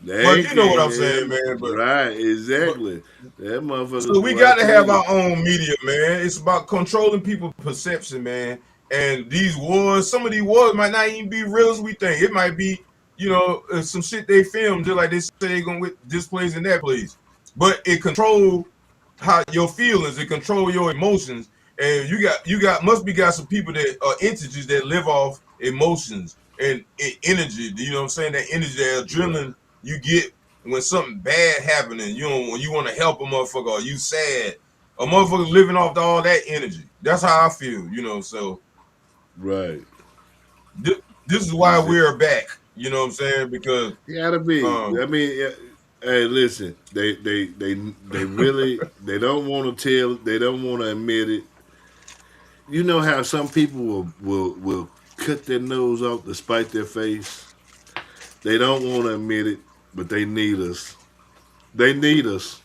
They But ain't you know what king, I'm saying, man. man. Right, But exactly. That So motherfuckers we go out got to the have way. our own media, man. It's about controlling people's perception, man. And these wars, some of these wars might not even be real as we think. It might be, some shit they filmed, just like they say they're going with this place and that place. But it control how your feelings, it control your emotions. And must be got some people that are entities that live off emotions and energy. You know what I'm saying? That energy, that Right, adrenaline you get when something bad happening, when you want to help a motherfucker or you sad, a motherfucker living off all that energy. That's how I feel, So right. this is why Exactly. we're back. You know what I'm saying? Because Gotta be. um, I mean, yeah, hey, listen. They really they don't want to tell. They don't want to admit it. You know how some people will cut their nose off to spite their face. They don't want to admit it, but they need us. They need us.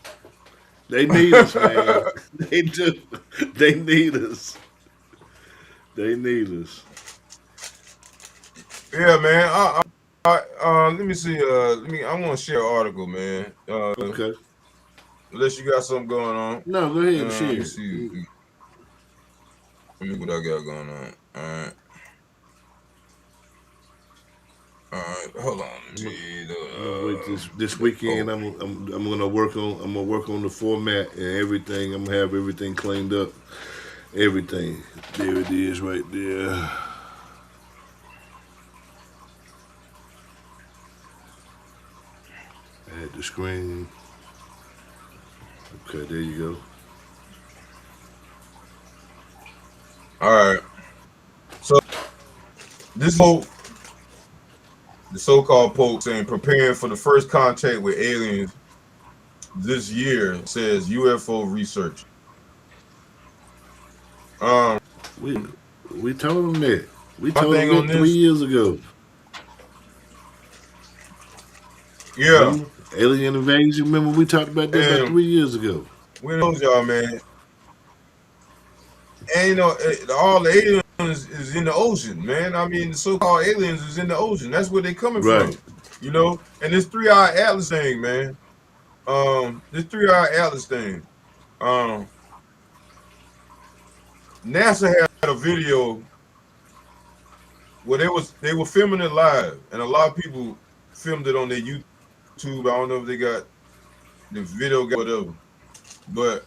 They need us, man. yeah, They do. They need us. They need us. man. Let me see. I want to share an article, man. Okay. Unless you got something going on. No, go ahead and Let me share it. see. Let me what I got going on. All right. Hold on. Let me I'm gonna, see I'm gonna wait this the weekend. post. I'm gonna work on the format and everything. I'm gonna have everything cleaned up. Everything. There it is, right there. Add the screen. Okay, there you go. All right. So this whole the so-called Pope saying preparing for the first contact with aliens this year, says UFO research. Um, We told them that. We my told them thing on that 3 years this, ago. yeah, Remember? Alien invasion. Remember we talked about that about and 3 years ago. we know y'all, man. And all the aliens is in the ocean, man. I mean, the so-called aliens is in the ocean. That's where they coming Right. from, And this 3-eye atlas thing, man. This 3-eye atlas thing. Um, NASA had a video where they were filming it live, and a lot of people filmed it on their YouTube. I don't know if they got the video, whatever, but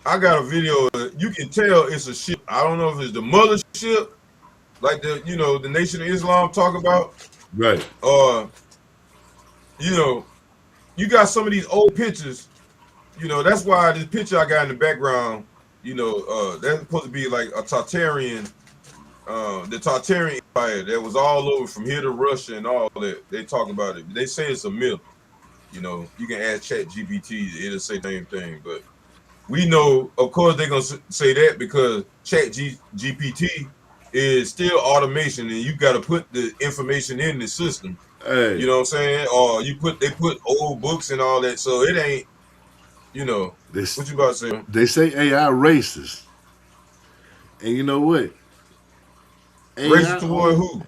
I got a video. You can tell it's a ship. I don't know if it's the mother ship, like the Nation of Islam talk about, Right. or you got some of these old pictures. That's why this picture I got in the background. That's supposed to be like a Tartarian. The Tartarian Empire that was all over from here to Russia and all that. They talk about it. They say it's a myth. You can ask Chat GPT, it'll say the same thing. But we know, of course, they're going to say that because Chat GPT is still automation and you got to put the information in the system. Hey. You know what I'm saying? Or they put old books and all that. So it ain't, what you about to say? They say AI racist. And you know what? Racist toward who?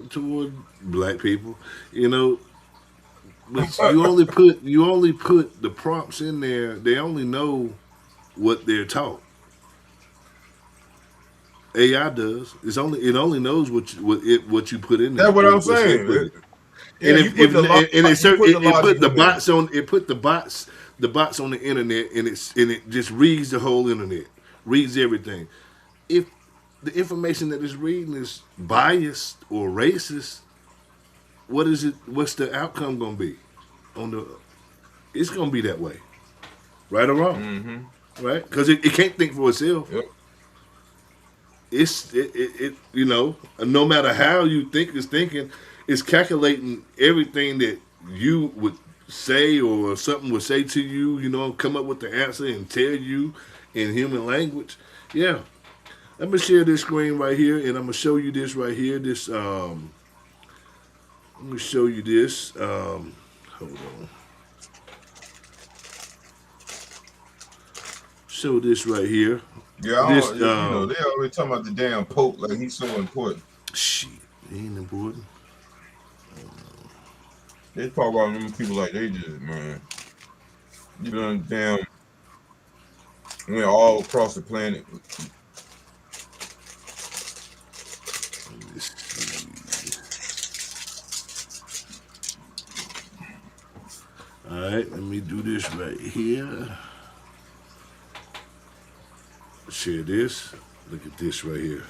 Toward black people. But you only put the prompts in there. They only know what they're taught. AI does. It only knows what you put in there. That's what I'm saying. And it put the bots on the internet, and it just reads the whole internet, reads everything. If the information that it's reading is biased or racist, what is it? What's the outcome going to be? It's going to be that way, right or wrong, right? Because it can't think for itself. Yep. No matter how you think it's thinking, it's calculating everything that you would say or something would say to you. Come up with the answer and tell you in human language. Yeah. Let me share this screen right here, and I'm gonna show you this right here. Let me show you this. Hold on. Show this right here. Yeah, they always talking about the damn Pope like he's so important. Shit, he ain't important. They talk about them people like they just, man. You done damn went all across the planet. All right, let me do this right here. Share this. Look at this right here.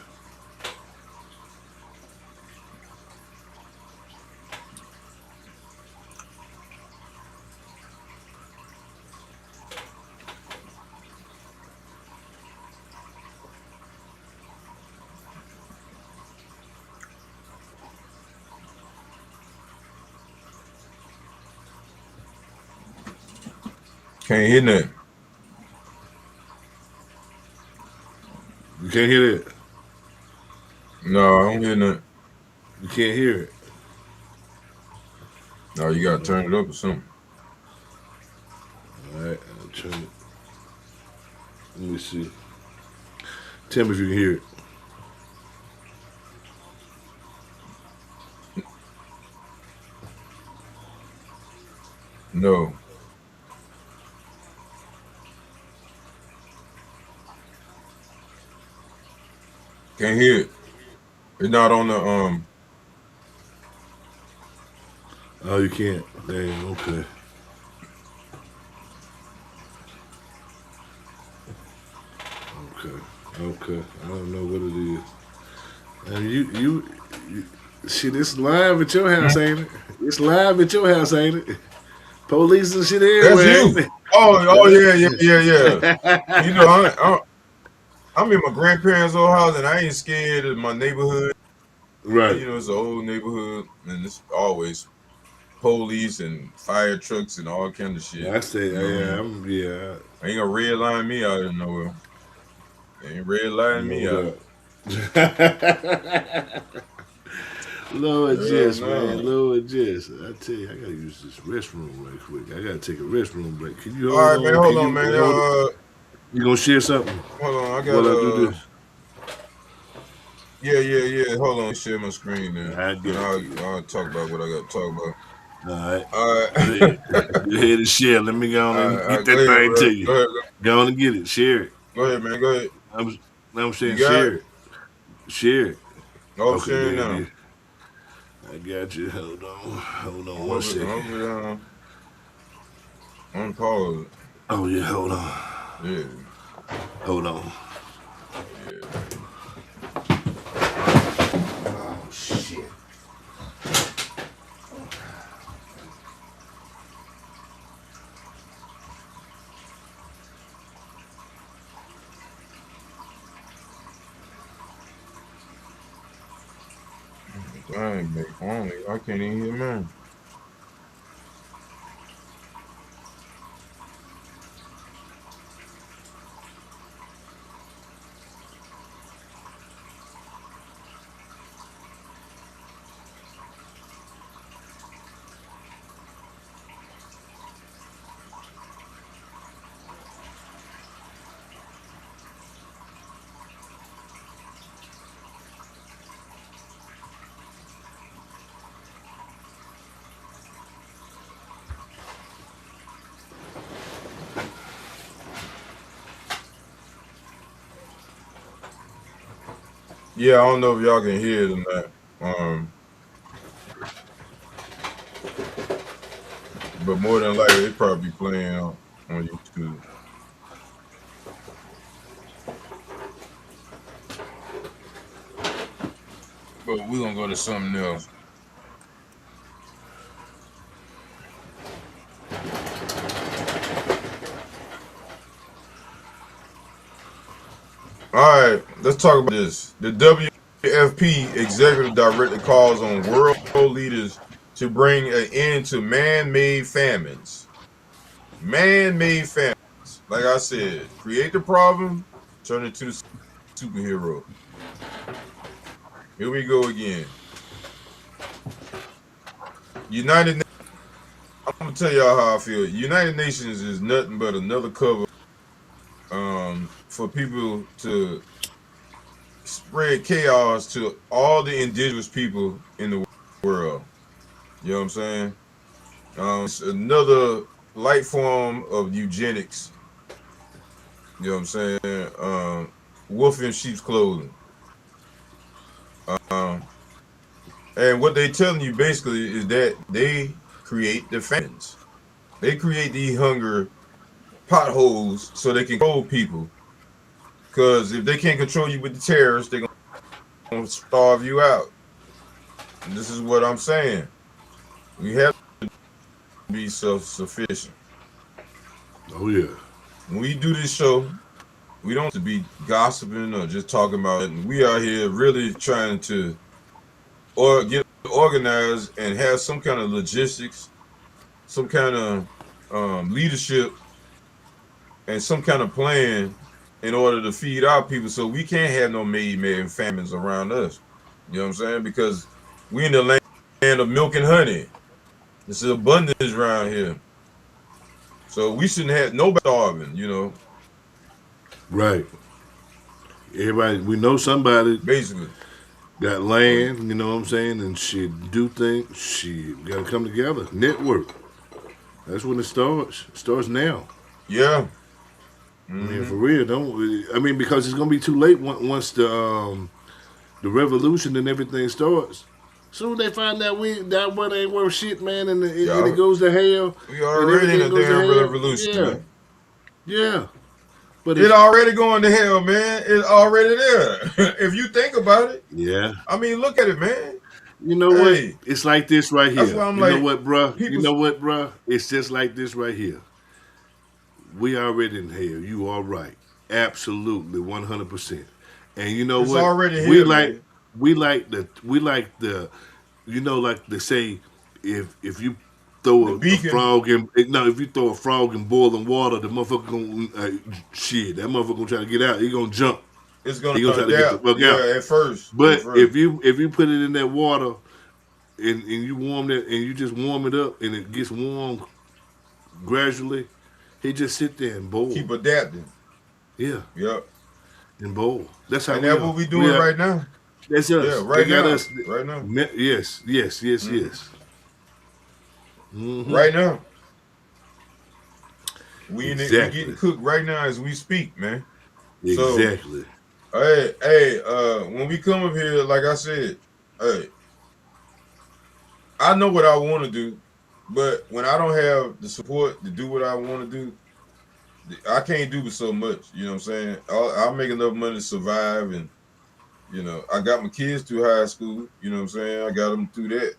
Can't hear nothing. You can't hear that? No, I don't hear nothing. You can't hear it? No, you gotta turn it up or something. All right, I'll turn it. Let me see. Tell me if you can hear it. No. Can't hear it. It's not on the Oh, you can't. Damn. Okay. Okay. I don't know what it is. And you shit. It's live at your house, ain't it? It's live at your house, ain't it? Police and shit everywhere. That's you. Oh yeah. I'm in my grandparents' old house, and I ain't scared of my neighborhood. Right. You know, it's an old neighborhood, and it's always police and fire trucks and all kind of shit. I say, You know what I yeah, mean? yeah, I ain't gonna red line me out of nowhere. They ain't red lining me no out. doubt. Lord Hell Jess, man, no. Lord Jess. I tell you, I gotta use this restroom right quick. I gotta take a restroom break. Can you All hold right, man. on? Hold Can on, you man. hold? You gonna share something Hold on. I got while I do this? yeah. Hold on. Share my screen there, I and got you. I'll talk about what I got to talk about. All right. All Go ahead. right. Go ahead and share. Let me go on All and right. get Go that ahead, thing bro. to you. Go ahead. Go on and get it. Share it. Go ahead, man. Go ahead. I'm, I'm saying You got share it? it. Share it. Oh, I'm Okay, sharing there it now. is. I got you. Hold on. Hold on one Hold it. second. Hold it down. Unpause. Oh yeah, hold on. Yeah. Hold on. Yeah. Oh shit. Dang, make only. I can't even hear man. Yeah, I don't know if y'all can hear it or not. But more than likely, it probably playing on YouTube. But we're gonna go to something else. All right, let's talk about this. The WFP executive director calls on world leaders to bring an end to man-made famines. Man-made famines. Like I said, create the problem, turn it to the superhero. Here we go again. United. I'm gonna tell y'all how I feel. United Nations is nothing but another cover for people to spread chaos to all the indigenous people in the world. You know what I'm saying? It's another light form of eugenics. You know what I'm saying? Wolf in sheep's clothing. Um, and what they telling you basically is that they create the famines. They create the hunger potholes so they can control people. Because if they can't control you with the terrorists, they're gonna starve you out. And this is what I'm saying. We have to be self-sufficient. Oh yeah. When we do this show, we don't have to be gossiping or just talking about it. And we are here really trying to get organized and have some kind of logistics, some kind of leadership, and some kind of plan in order to feed our people so we can't have no man famines around us. You know what I'm saying? Because we in the land of milk and honey. It's an abundance around here. So we shouldn't have nobody starving, Right. Everybody, we know somebody basically. got So land. You know what I'm saying, and she do things. She got to come together, network. That's when it starts. It starts now. yeah. I mean, for Mm-hmm. real, don't. I mean, because it's gonna be too late once the revolution and everything starts. Soon they find out that one ain't worth shit, man, and it Yeah. goes to hell, We and already in everything a goes to damn hell. revolution, Yeah, man. yeah. But It it's already going to hell, man. It's already there. If you think about it. yeah. I mean, look at it, man. You know what? Hey, It's like this right that's here. why I'm You know like, what, bruh? You people. know what, bruh? It's just like this right here. We already in hell. You are right. Absolutely, 100%. And you know It's what? already We here, like man. we like the you know like they say if you throw The a beacon frog in no if you throw a frog in boiling water the motherfucker gonna shit that motherfucker gonna try to get out he gonna jump is gonna he gonna try to get the adapt. fuck out. Yeah, at first. At But first. if you put it in that water and you warm it and you just warm it up and it gets warm gradually, he just sit there and boil. Keep adapting. Yeah, Yep. and bowl. That's how And we that's are. what we We doing are. right now. That's Yeah, us. They right got now. us. Right now. Yes, yes, yes, hmm yes. Hmm. Right now. We getting Exactly. cooked right now as we speak, man. So Exactly. when we come up here, like I said, hey, I know what I want to do, but when I don't have the support to do what I want to do, I can't do so much. You know what I'm saying? I'll make enough money to survive, and I got my kids through high school. You know what I'm saying? I got them through that.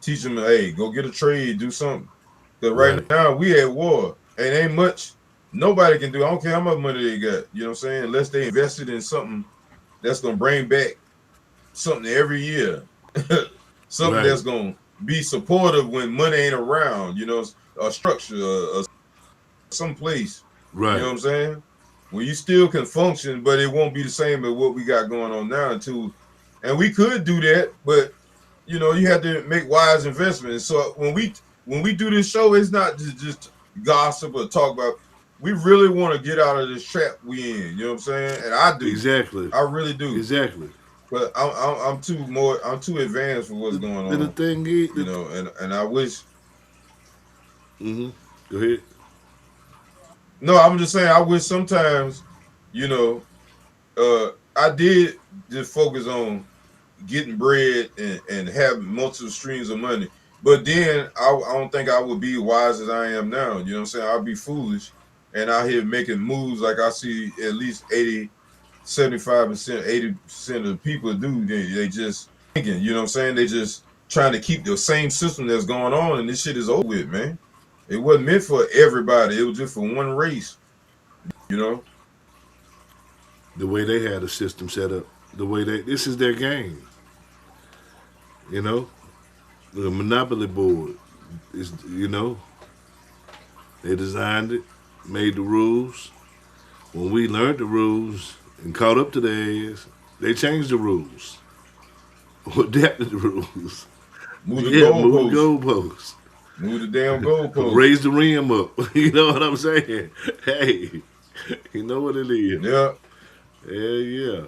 Teach them, hey, go get a trade, do something. Because right Right. now we at war, and ain't much nobody can do. I don't care how much money they got. You know what I'm saying? Unless they invested in something that's gonna bring back something every year, something Right. that's gonna be supportive when money ain't around. A structure, some place. You know Right. what I'm saying? Where you still can function, but it won't be the same as what we got going on now. And we could do that, but you have to make wise investments. So when we do this show, it's not just gossip or talk about. We really want to get out of this trap we in. You know what I'm saying? And I do. Exactly. I really do. Exactly. But I'm too advanced for what's going The on. thing is, And I wish. mm-hmm. Go ahead. No, I'm just saying I wish sometimes, you know, I did just focus on getting bread and having multiple streams of money. But then I don't think I would be wise as I am now. You know what I'm saying? I'd be foolish and out here making moves like I see at least 80, 75%, 80% of the people do. They just thinking, you know what I'm saying? They just trying to keep the same system that's going on, and this shit is over with, man. It wasn't meant for everybody. It was just for one race, you know? The way they had the system set up, the way this is their game. You know, the monopoly board is. They designed it, made the rules. When we learned the rules and caught up to their ass, they changed the rules, or adapted the rules. Move the Yeah, move the goalposts. goalposts. Move the damn goalposts. Raise the rim up. You know what I'm saying? Hey, you know what it is. Yeah. Yeah, yeah.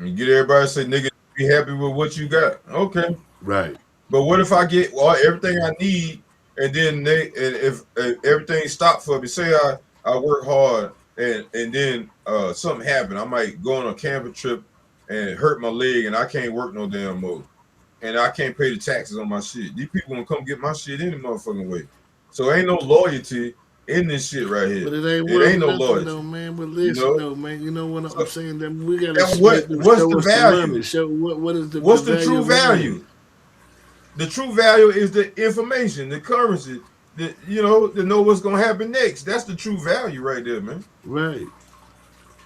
And get everybody to say, nigga, be happy with what you got. Okay. Right, But what if I get everything I need and then if everything stopped for me? Say I work hard and then something happened. I might go on a camping trip and hurt my leg and I can't work no damn more. And I can't pay the taxes on my shit. These people gonna come get my shit any motherfucking way. So ain't no loyalty in this shit right here. but it ain't It worth ain't no nothing though, loyalty. man. But You listen know? though, man. You know what I'm So saying? That we gotta and make them what's show the us the money. value? Show what is the What's the value true of money? value? The true value is the information, the currency, to know what's gonna happen next. That's the true value right there, man. Right,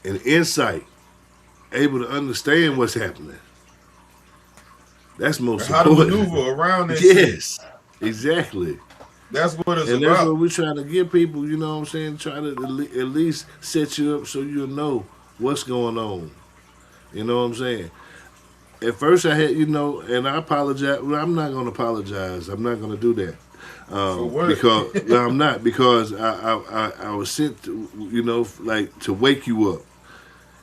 and insight, able to understand what's happening. That's And most how to important. maneuver around that shit. Yes, exactly. That's what it's And that's what about. we're trying to give people, you know what I'm saying? Try to at least set you up so you'll know what's going on. You know what I'm saying? At first, I had, and I apologize. Well, I'm not going to apologize. I'm not going to do that. For what? Because, well, I'm not, because I was sent to, like to wake you up.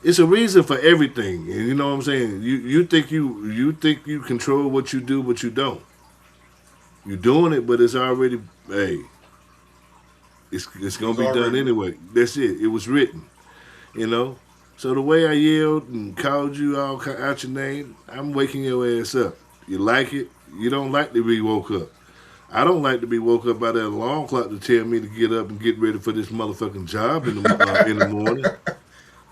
It's a reason for everything. And you know what I'm saying? You think you control what you do, but you don't. You're doing it, but it's already, hey, it's gonna It's be done already written. anyway. That's it. It was written, you know. So the way I yelled and called you all out your name, I'm waking your ass up. You like it? You don't like to be woke up. I don't like to be woke up by that alarm clock to tell me to get up and get ready for this motherfucking job in the morning.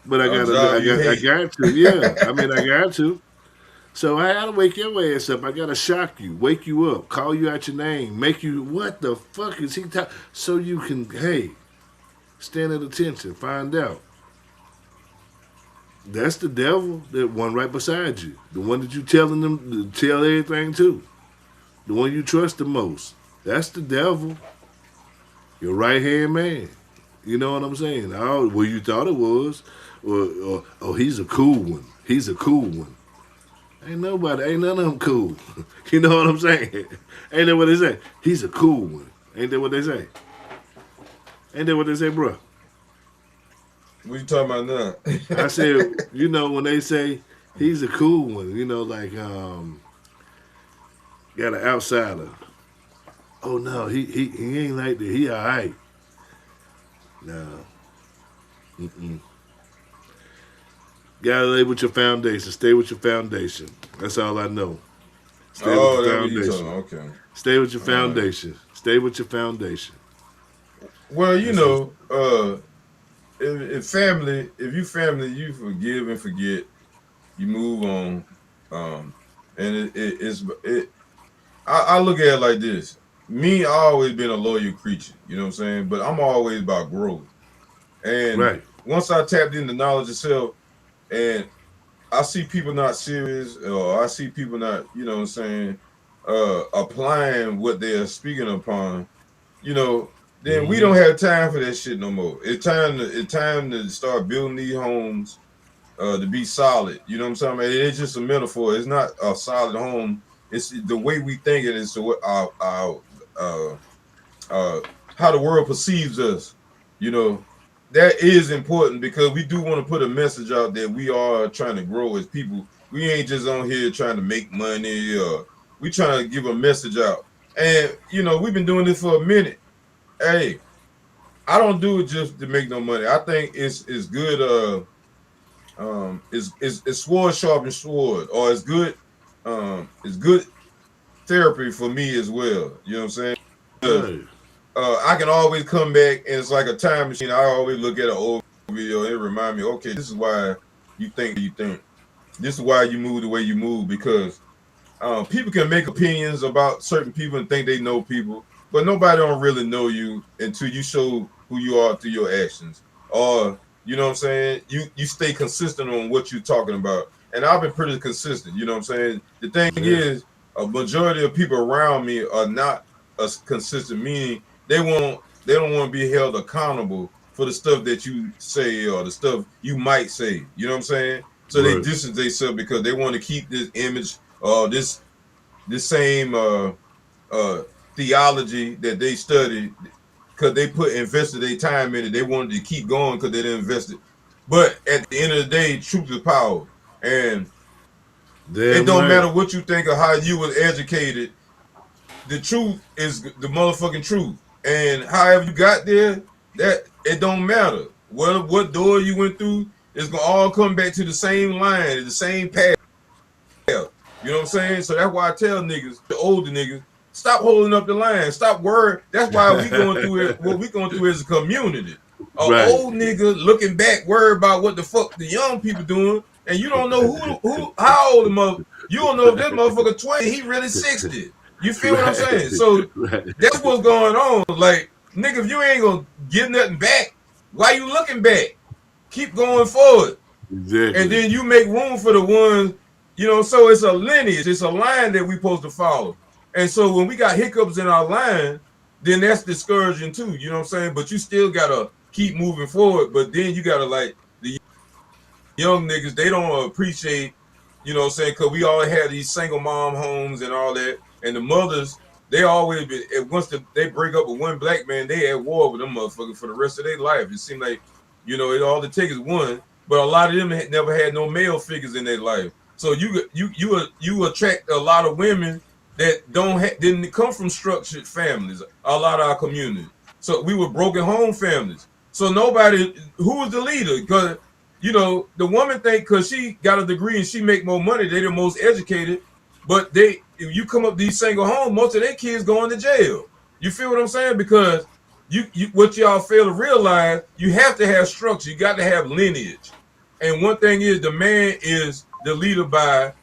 But I A gotta, job you I hate. got to. Yeah, I mean, I got to. So I gotta wake your ass up. I gotta shock you, wake you up, call you out your name, make you, what the fuck is he talking? So you can, hey, stand at attention, find out. That's the devil, that one right beside you. The one that you telling them to tell everything to. The one you trust the most. That's the devil. Your right hand man. You know what I'm saying? Oh, well, you thought it was. Or oh, he's a cool one. He's a cool one. Ain't none of them cool. You know what I'm saying? Ain't that what they say? He's a cool one. Ain't that what they say? Ain't that what they say, bro? What you talking about I now? said, when they say he's a cool one, like got an outsider. Oh no, he ain't like that. He alright. No. Mm-mm. Gotta lay with your foundation. Stay with your foundation. That's all I know. Stay with Oh, your that's what you talking foundation. about. Okay. Stay with your All right. foundation. Stay with your foundation. Well, That's it. if you family, you forgive and forget, you move on. Um, and I look at it like this. Me, I always been a loyal creature, you know what I'm saying? But I'm always about growth. And Right. once I tapped into knowledge of self and I see people not serious or I see people not, you know what I'm saying, applying what they're speaking upon, then we Mm-hmm. don't have time for that shit no more. It's time to start building these homes to be solid. You know what I'm saying? It's just a metaphor. It's not a solid home. It's the way we think it is to what our uh, uh, how the world perceives us. You know, that is important because we do want to put a message out that we are trying to grow as people. We ain't just on here trying to make money or we trying to give a message out. And we've been doing this for a minute. Hey, I don't do it just to make no money. I think it's good. It's sword sharp and sword, or it's good therapy for me as well. You know what I'm saying? Because Right. I can always come back and it's like a time machine. I always look at an old video and it remind me, okay, this is why you think you think. This is why you move the way you move because people can make opinions about certain people and think they know people, but nobody don't really know you until you show who you are through your actions. Or you know what I'm saying? You stay consistent on what you're talking about. And I've been pretty consistent, you know what I'm saying? The thing Yeah. is, a majority of people around me are not as consistent, meaning they don't want to be held accountable for the stuff that you say or the stuff you might say. You know what I'm saying? So they Right. distance themselves because they want to keep this image this same uh theology that they studied because they invested their time in it. They wanted to keep going because they didn't invest it. But at the end of the day, truth is power. And it Damn don't right. matter what you think or how you was educated. The truth is the motherfucking truth. And however you got there, that it don't matter. What door you went through, it's gonna all come back to the same line, the same path. You know what I'm saying? So that's why I tell niggas, the older niggas, stop holding up the line. Stop worrying. That's why we going through it. What we going through as a community. A Right. old nigga looking back, worried about what the fuck the young people doing, and you don't know how old the mother. You don't know if this motherfucker 20, he really 60. You feel what I'm Right. saying? So Right. that's what's going on. Like, nigga, if you ain't gonna give nothing back, why you looking back? Keep going forward and Exactly. then you make room for the ones, so it's a lineage, it's a line that we supposed to follow. And so when we got hiccups in our line, then that's discouraging too, you know what I'm saying? But you still gotta keep moving forward, but then you gotta like the young niggas, they don't appreciate, you know what I'm saying, because we all had these single mom homes and all that, and the mothers, they always be, once they break up with one black man, they at war with them motherfuckers for the rest of their life. It seemed like, all it takes is one, but a lot of them never had no male figures in their life. So you attract a lot of women that didn't come from structured families. A lot of our community, so we were broken home families. So nobody who was the leader because the woman think because she got a degree and she make more money, they the most educated. But if you come up these single homes, most of their kids going to jail. You feel what I'm saying? Because what y'all fail to realize, you have to have structure. You got to have lineage. And one thing is, the man is the leader by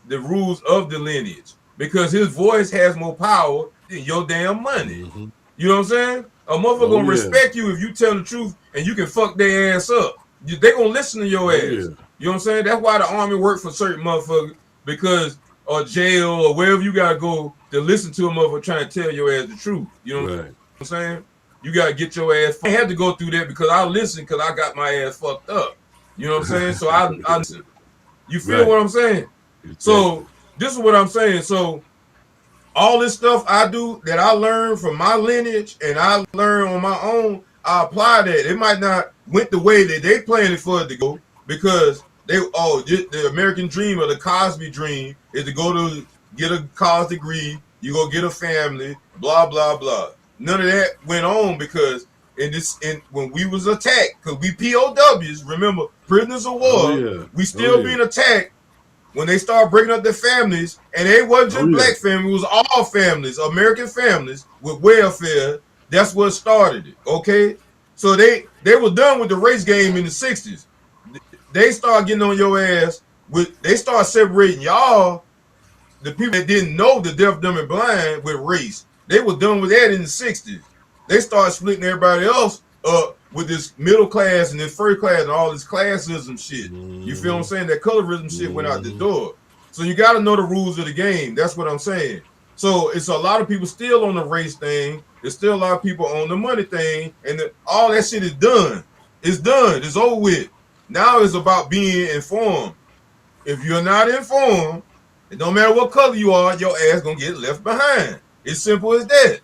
the rules of the lineage because his voice has more power than your damn money. Hmm. You know what I'm saying? A motherfucker Oh gonna yeah. respect you if you tell the truth and you can fuck their ass up. They gonna listen to your Oh yeah. ass. You know what I'm saying? That's why the army work for certain motherfuckers, because or jail or wherever you gotta go to listen to a motherfucker trying to tell your ass the truth. You know what I'm saying? You gotta get your ass. I had to go through that because I listened because I got my ass fucked up. You know what I'm saying? So I listen. You feel what I'm saying? Exactly. So this is what I'm saying. So all this stuff I do that I learned from my lineage and I learned on my own, I apply that. It might not went the way that they planned it for it to go because the American dream or the Cosby dream is to go to get a college degree, you go get a family, blah blah blah. None of that went on because when we was attacked, because we POWs, remember, prisoners of war, we still being attacked. When they start breaking up their families, and it wasn't just black families, it was all families, American families with welfare. That's what started it. Okay, so they were done with the race game in the 60s. They start getting on your ass they start separating y'all, the people that didn't know the deaf, dumb, and blind with race. They were done with that in the 60s. They started splitting everybody else up with this middle class and this first class and all this classism shit. You feel what I'm saying? That colorism shit went out the door. So you got to know the rules of the game. That's what I'm saying. So it's a lot of people still on the race thing. There's still a lot of people on the money thing. And all that shit is done. It's done. It's over with. Now it's about being informed. If you're not informed, it don't matter what color you are, your ass gonna get left behind. It's simple as that.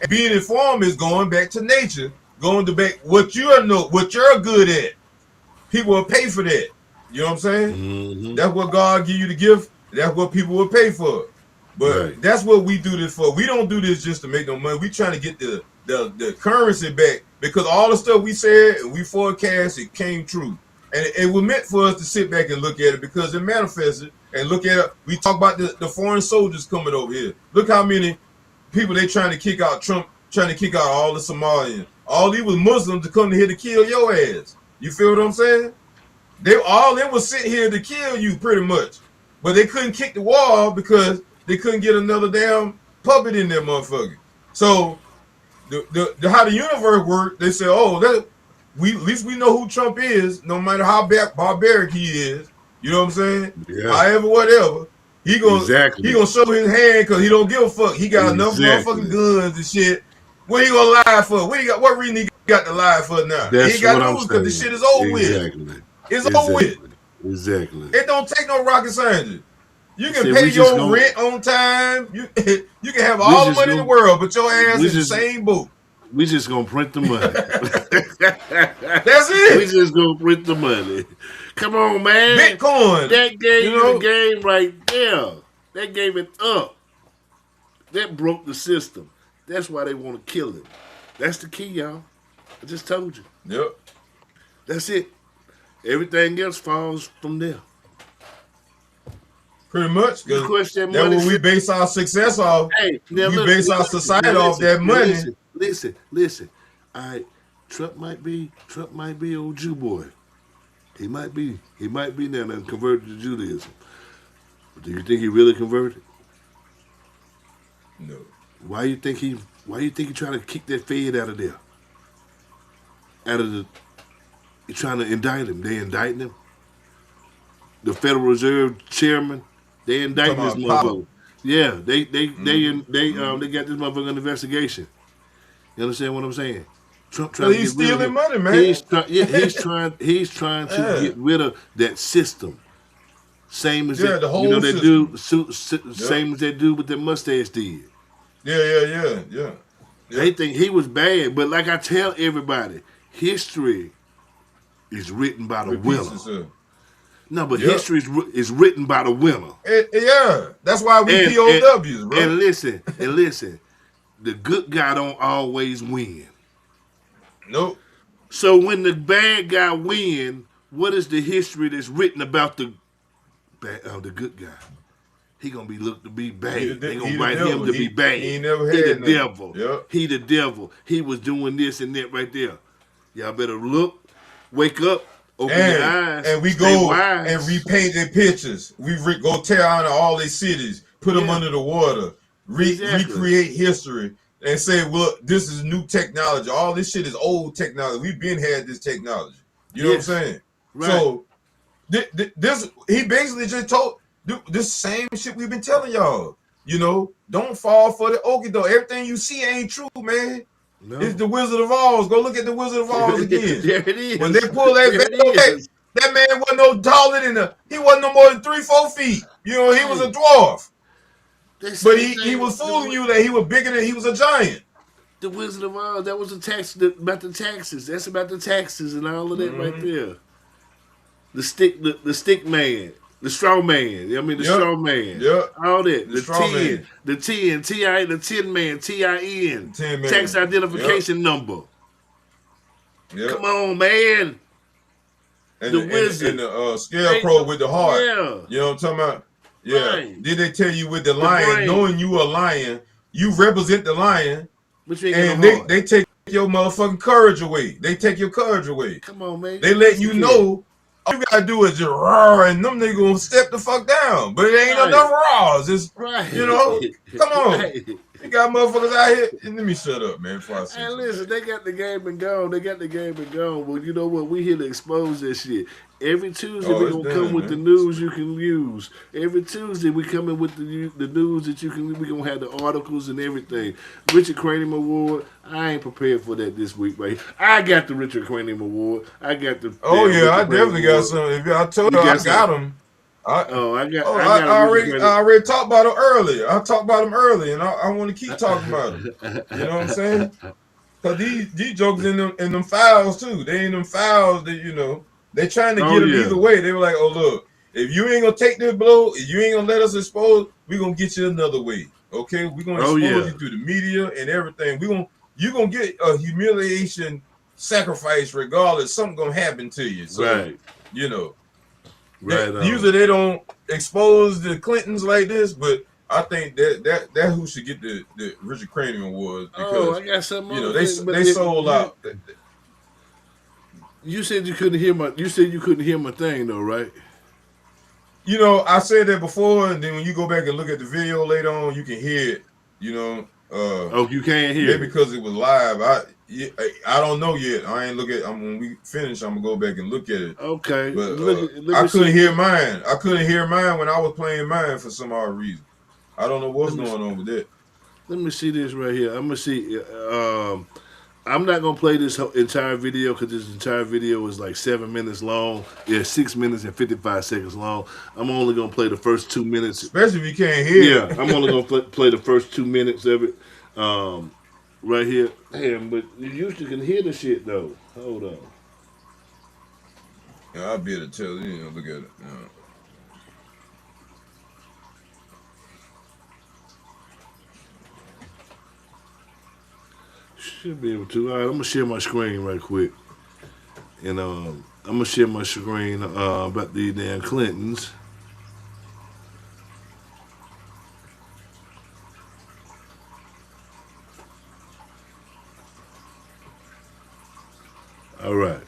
And being informed is going back to nature, going to back what you're good at. People will pay for that. You know what I'm saying? That's what God give you the gift. That's what people will pay for. But that's what we do this for. We don't do this just to make no money. We trying to get the currency back because all the stuff we said and we forecast, it came true. And it was meant for us to sit back and look at it because it manifested and look at it. We talk about the foreign soldiers coming over here. Look how many people they trying to kick out. Trump trying to kick out all the Somalians. All these was Muslims to come here to kill your ass. You feel what I'm saying? They was sitting here to kill you pretty much. But they couldn't kick the wall because they couldn't get another damn puppet in there, motherfucker. So the how the universe works, they say, at least we know who Trump is, no matter how barbaric he is. You know what I'm saying? Yeah. However, whatever. He gonna show his hand because he don't give a fuck. He got enough motherfucking guns and shit. What he gonna lie for? What reason he got to lie for now? That's he got to lose because the shit is over with. It's over with. Exactly. It don't take no rocket scientist. You can pay your rent on time. You can have all the money in the world, but your ass is the same boat. We just gonna print the money. That's it. We just gonna print the money. Come on, man. Bitcoin. That gave you the game right there. That gave it up. That broke the system. That's why they want to kill him. That's the key, y'all. I just told you. Yep. That's it. Everything else falls from there. Pretty much. That's what we base our success off. Hey, we base our society off that money. Listen. All right, Trump might be old Jew boy. He might be now and converted to Judaism. But do you think he really converted? No. Why you think he trying to kick that Fed out of there? You're trying to indict him. They indicting him. The Federal Reserve chairman, they indicting this motherfucker. Yeah, they got this motherfucker on investigation. You understand what I'm saying? Trump trying to get rid of him. Money, man. He's trying to get rid of that system. Same as the whole system. Same as that dude with that mustache did. Yeah. They think he was bad, but like I tell everybody, history is written by the winner. No, but history is written by the winner. That's why we POWs, bro. And listen, the good guy don't always win. Nope. So when the bad guy win, what is the history that's written about the good guy? He gonna be looked to be bad. They gonna write him to be bad. He never had the devil. Yep. He the devil. He was doing this and that right there. Y'all better look, wake up, open your eyes, and we go wise. And repaint their pictures. We go tear out all their cities, put them under the water, recreate history, and say, well, this is new technology. All this shit is old technology. We've been had this technology. You know what I'm saying? Right. So This he basically just told this same shit we've been telling y'all. You know, don't fall for the okie doke. Everything you see ain't true, man. No. It's the Wizard of Oz. Go look at the Wizard of Oz again. There it is. When they pull that There it veil back, is. that man wasn't no taller than he wasn't no more than 3-4 feet. You know, he was a dwarf. But he was fooling you that he was bigger than he was a giant. The Wizard of Oz, that was about the taxes. That's about the taxes and all of that right there. The stick man, the straw man. I mean the straw man. Yep. All that. The straw man. The T-I, the tin man, TIN. 10 man. Tax identification number. Yep. Come on, man. And the wizard. And the scarecrow with the heart. Yeah. You know what I'm talking about? Yeah. Right. Did they tell you with the lion, knowing you a lion, you represent the lion, and they take your motherfucking courage away. They take your courage away. Come on, man. They let you know all you gotta do is just roar, and them niggas gonna step the fuck down. But it ain't enough roars. It's you know, come on. You got motherfuckers out here. And let me shut up, man. Before I hey, listen, they got the game and gone. Well, you know what? We here to expose that shit. Every Tuesday we gonna come with the news you can use. Every Tuesday we coming with the news that you can. We gonna have the articles and everything. Richard Cranium Award. I ain't prepared for that this week, right? I got the Richard Cranium Award. I got the. Oh yeah, I definitely got some. If I told you, I got them. I already talked about them earlier. I talked about them earlier, and I want to keep talking about them. You know what I'm saying? Because these jokers in them files too. They in them files that they trying to get them either way. They were like, oh look, if you ain't gonna take this blow, if you ain't gonna let us expose, we gonna get you another way. Okay, we gonna expose you through the media and everything. You gonna get a humiliation sacrifice regardless. Something gonna happen to you. So, usually they don't expose the Clintons like this, but I think that who should get the Richard Cranium Award because I got something they sold out. You said you couldn't hear my thing though, right? I said that before, and then when you go back and look at the video later on, you can hear it. You can't hear maybe because it was live. I don't know yet. I ain't look at. When we finish, I'm gonna go back and look at it. Okay, but I couldn't hear mine. I couldn't hear mine when I was playing mine for some odd reason. I don't know what's going on with that. Let me see this right here. I'm gonna see. I'm not gonna play this entire video because this entire video is like 7 minutes long. Yeah, 6 minutes and 55 seconds long. I'm only gonna play the first 2 minutes. Especially if you can't hear. Yeah, I'm only gonna play the first 2 minutes of it. Right here. Damn, but you usually can hear the shit though. Hold on. Yeah, I'll be able to tell you. Look at it. Should be able to. All right, I'm gonna share my screen right quick, and I'm gonna share my screen about the damn Clintons. All right.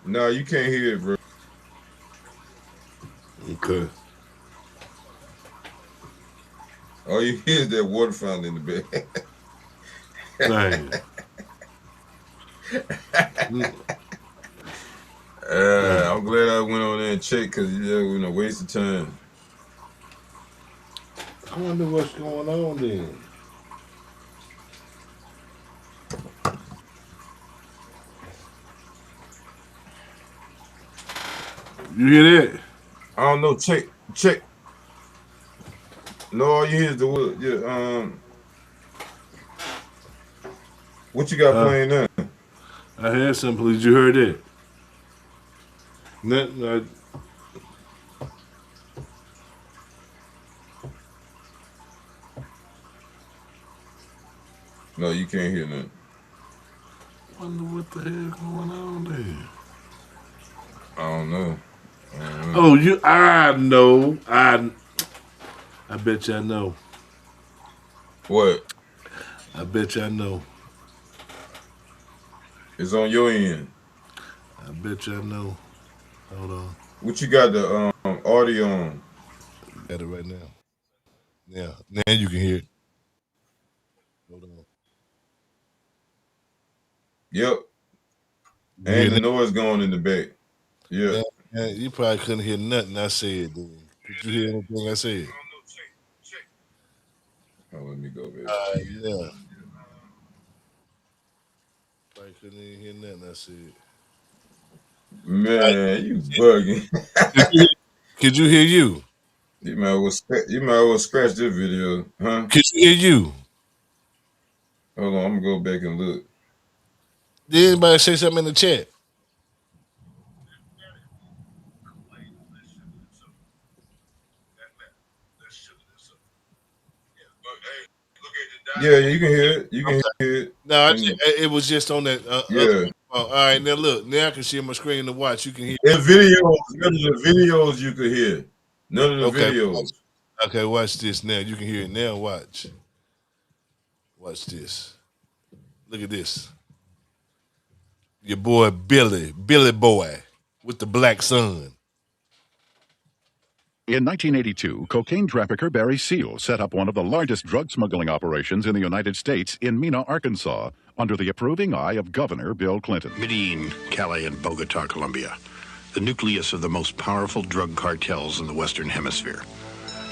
No, you can't hear it, bro. Okay. All you hear is that water fountain in the bed. Dang. I'm glad I went on there and checked because waste of time. I wonder what's going on then. You hear that? I don't know. Check. No, all you hear is the what you got playing now? I heard something. Did you hear that? Nothing. No, you can't hear nothing. Wonder what the hell going on there. I don't know. I don't know. Oh, you. I know. I bet you I know. What? I bet you I know. It's on your end. I bet you I know. Hold on. What you got the audio on? Got it right now. Yeah. Now you can hear it. Hold on. Yep. You hear And the that? noise going in the back. Yep. Yeah, yeah, you probably couldn't hear nothing I said. Then. Did you hear anything I said? Oh, let me go back. Yeah. Probably couldn't even hear nothing I said. Man, you bugging. Could you, could you hear you? You might well scratch this video, huh? Could you hear you? Hold on, I'm gonna go back and look. Did anybody say something in the chat? Yeah, you can hear it. You can hear it. No, And it was just on that other. yeah, All right, now look. Now I can share my screen to watch. You can hear. in videos, none of the videos you could hear. None of the Okay, videos. okay. Watch this now. You can hear it now. Watch. Watch this. Look at this. Your boy Billy Boy, with the black sun. In 1982, cocaine trafficker Barry Seal set up one of the largest drug smuggling operations in the United States in Mena, Arkansas, under the approving eye of Governor Bill Clinton. Medellin, Cali, and Bogota, Colombia, the nucleus of the most powerful drug cartels in the Western Hemisphere.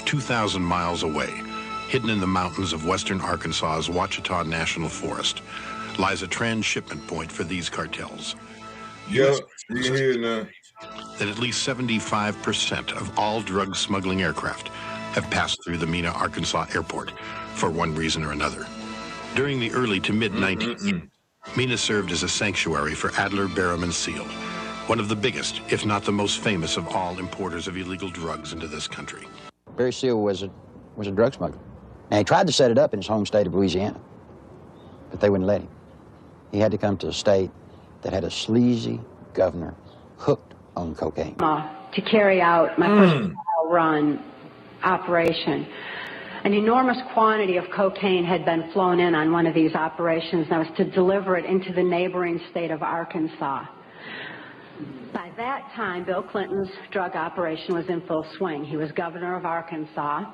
2,000 miles away, hidden in the mountains of western Arkansas's Ouachita National Forest, lies a transshipment point for these cartels. Yeah, you can hear it now. That at least 75% of all drug smuggling aircraft have passed through the Mena, Arkansas airport for one reason or another. During the early to mid-19th, Mena served as a sanctuary for Adler, Barham, and Seal, one of the biggest, if not the most famous of all importers of illegal drugs into this country. Barry Seal was a drug smuggler. Now, he tried to set it up in his home state of Louisiana, but they wouldn't let him. He had to come to a state that had a sleazy governor hooked on cocaine. To carry out my first run operation. An enormous quantity of cocaine had been flown in on one of these operations, and I was to deliver it into the neighboring state of Arkansas. By that time, Bill Clinton's drug operation was in full swing. He was governor of Arkansas,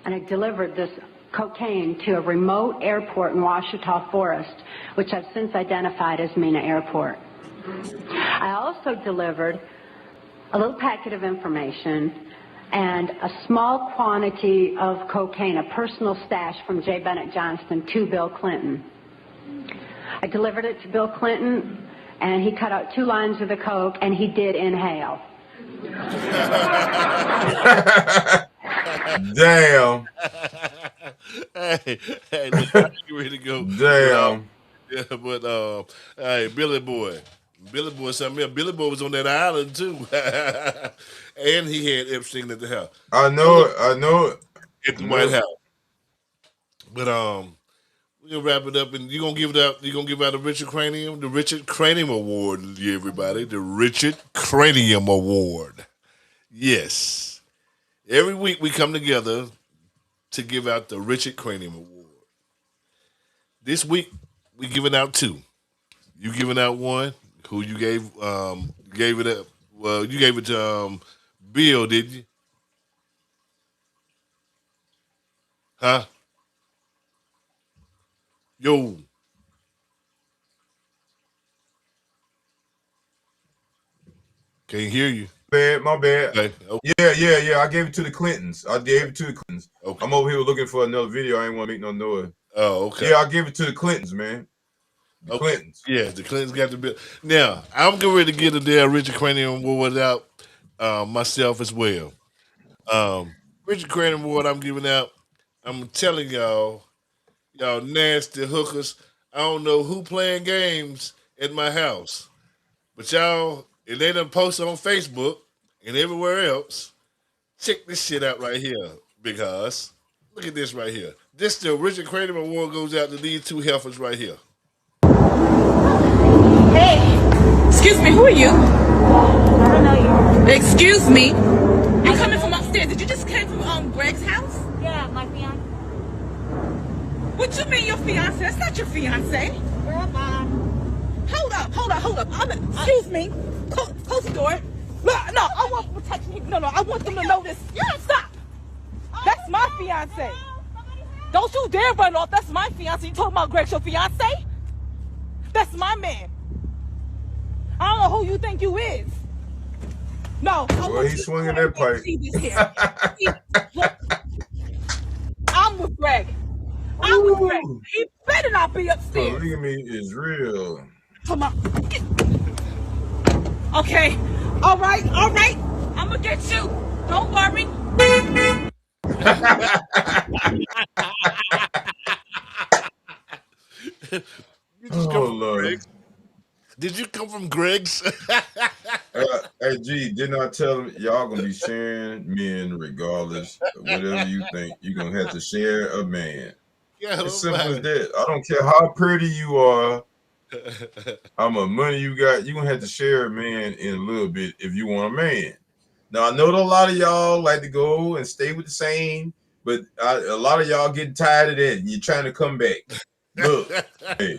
and I delivered this cocaine to a remote airport in Ouachita Forest, which I've since identified as Mena Airport. I also delivered a little packet of information and a small quantity of cocaine, a personal stash from J. Bennett Johnston, to Bill Clinton. I delivered it to Bill Clinton, and he cut out 2 lines of the coke, and he did inhale. Damn. hey, look, you ready to go? Damn. Hey, Billy Boy, something else. Billy Boy was on that island too, and he had Epstein at the house. I know it. I know it. At the White House. But we're gonna wrap it up, and you're gonna give it out. You're gonna give out the Richard Cranium Award, everybody. The Richard Cranium Award. Yes. Every week we come together to give out the Richard Cranium Award. This week we giving out 2. You giving out 1. Who you gave it up? Well, you gave it to Bill, did you? Huh? Yo. Can't hear you. My bad. Okay. Yeah. I gave it to the Clintons. Okay. I'm over here looking for another video. I ain't want to make no noise. Oh, okay. Yeah, I give it to the Clintons, man. The Clintons. Yeah, the Clintons got the bill. Now, I'm getting ready to get a damn Richard Cranium Award out myself as well. Richard Cranium Award I'm giving out. I'm telling y'all nasty hookers, I don't know who playing games at my house, but y'all and they done post on Facebook and everywhere else. Check this shit out right here, because look at this right here. This the Richard Cradle Award goes out to these two heifers right here. Hey, excuse me, who are you? I don't know you. Excuse me? You're coming from upstairs. Did you just came from Greg's house? Yeah, my fiance. What you mean your fiance? That's not your fiance. Girl, mom. Hold up. Excuse me. Close the door. Look, no, I want protection. No, I want them to know this. Yeah, stop. That's my fiance. Don't you dare run off. That's my fiance. You talking about Greg's your fiance? That's my man. I don't know who you think you is. No. Well, he's swinging that pipe. See this here. I'm with Greg. He better not be upstairs. Polygamy is real. Come on. Okay. All right. I'm gonna get you. Don't worry. Lord. Did you come from Greg's? Hey, G, didn't I tell him y'all gonna be sharing men regardless of whatever you think? You're gonna have to share a man. Yeah, it's simple as that. I don't care how pretty you are, how much money you got, you're gonna have to share a man in a little bit if you want a man. Now I know that a lot of y'all like to go and stay with the same, but a lot of y'all getting tired of that and you're trying to come back. Look, hey,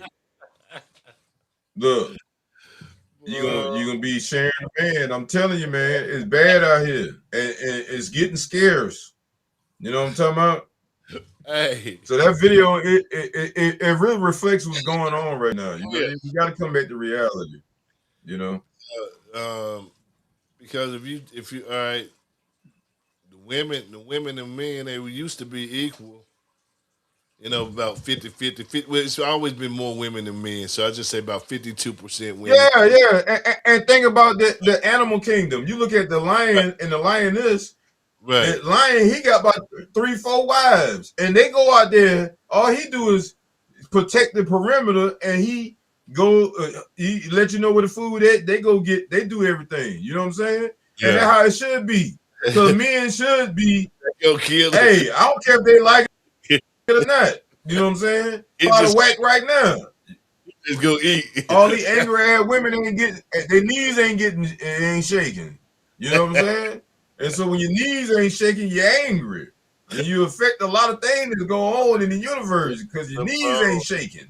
look. You're gonna be sharing a man. I'm telling you, man, it's bad out here, and it's getting scarce. You know what I'm talking about? Hey. So that video, it really reflects what's going on right now. You got to come back to reality. You know, because if you all right, the women and men, they used to be equal. You know, about 50-50. Well, it's always been more women than men. So I just say about 52% women. Yeah. And think about the animal kingdom. You look at the lion and the lioness. Right. The lion, he got about 3-4 wives. And they go out there. All he do is protect the perimeter. And he go, he let you know where the food at. They go get, they do everything. You know what I'm saying? Yeah. And that's how it should be. So men should be, hey, I don't care if they like it or not. You know what I'm saying? Probably whack right now. Just go eat. All the angry ass women ain't getting, their knees ain't shaking. You know what I'm saying? And so when your knees ain't shaking, you're angry. And you affect a lot of things that go on in the universe because your knees ain't shaking.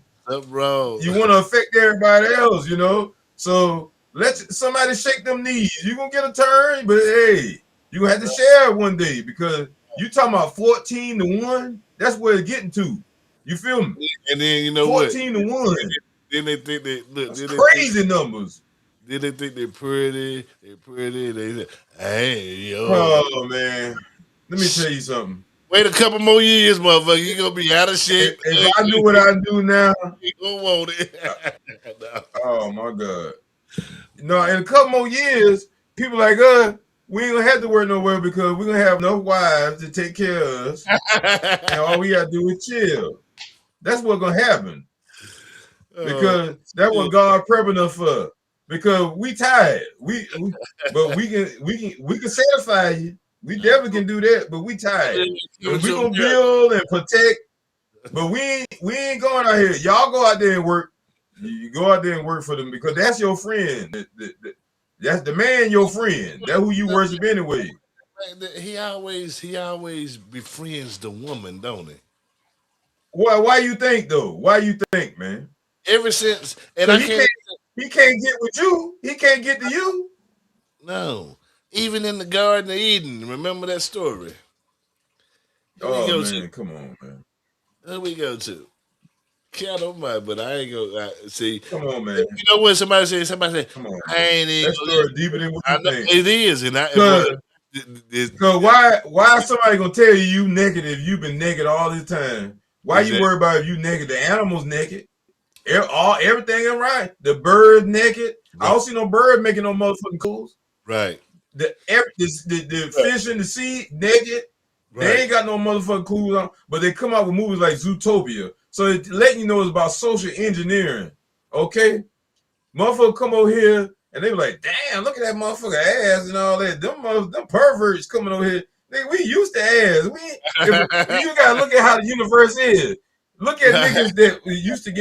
Bro. You want to affect everybody else, you know? So let somebody shake them knees. You're going to get a turn, but hey, you're going to have to share it one day because you talking about 14-1. That's where it's getting to. You feel me? And then you know 14-1. Then they think they look. That's crazy numbers. Then they think they're pretty. They're pretty. They say, hey, yo. Oh man, let me tell you something. Wait a couple more years, motherfucker. You're gonna be out of shape. If I knew what I do now, you gonna want it. No. Oh my God. No, in a couple more years, people like we ain't gonna have to work nowhere because we're gonna have enough wives to take care of us. And all we gotta do is chill. That's what's gonna happen. Because that's what God prepping us for. Because we tired. But we can satisfy you. We definitely can do that, but we tired. And we gonna build and protect. But we ain't going out here. Y'all go out there and work. You go out there and work for them because that's your friend. That's the man, your friend. That's who you worship anyway. He always befriends the woman, don't he? Why you think though? Why you think, man? Ever since, and so he can't get with you. He can't get to you. No, even in the Garden of Eden. Remember that story? Oh man, come on, man. Who we go to? Count on my, but I ain't gonna see. Come on, man. You know what somebody said? Come on, I ain't even. That story deeper than what you think. It is, and Because why somebody gonna tell you naked if you've been naked all this time? Why you worry about if you naked? The animals naked. Everything is right. The bird naked. Right. I don't see no bird making no motherfucking clothes. Right. The fish in the sea naked. Right. They ain't got no motherfucking clothes on. But they come out with movies like Zootopia. So it's letting you know it's about social engineering. Okay? Motherfucker come over here and they were like, damn, look at that motherfucker ass and all that. Them perverts coming over here. We used to ass. If you gotta look at how the universe is. Look at niggas that used to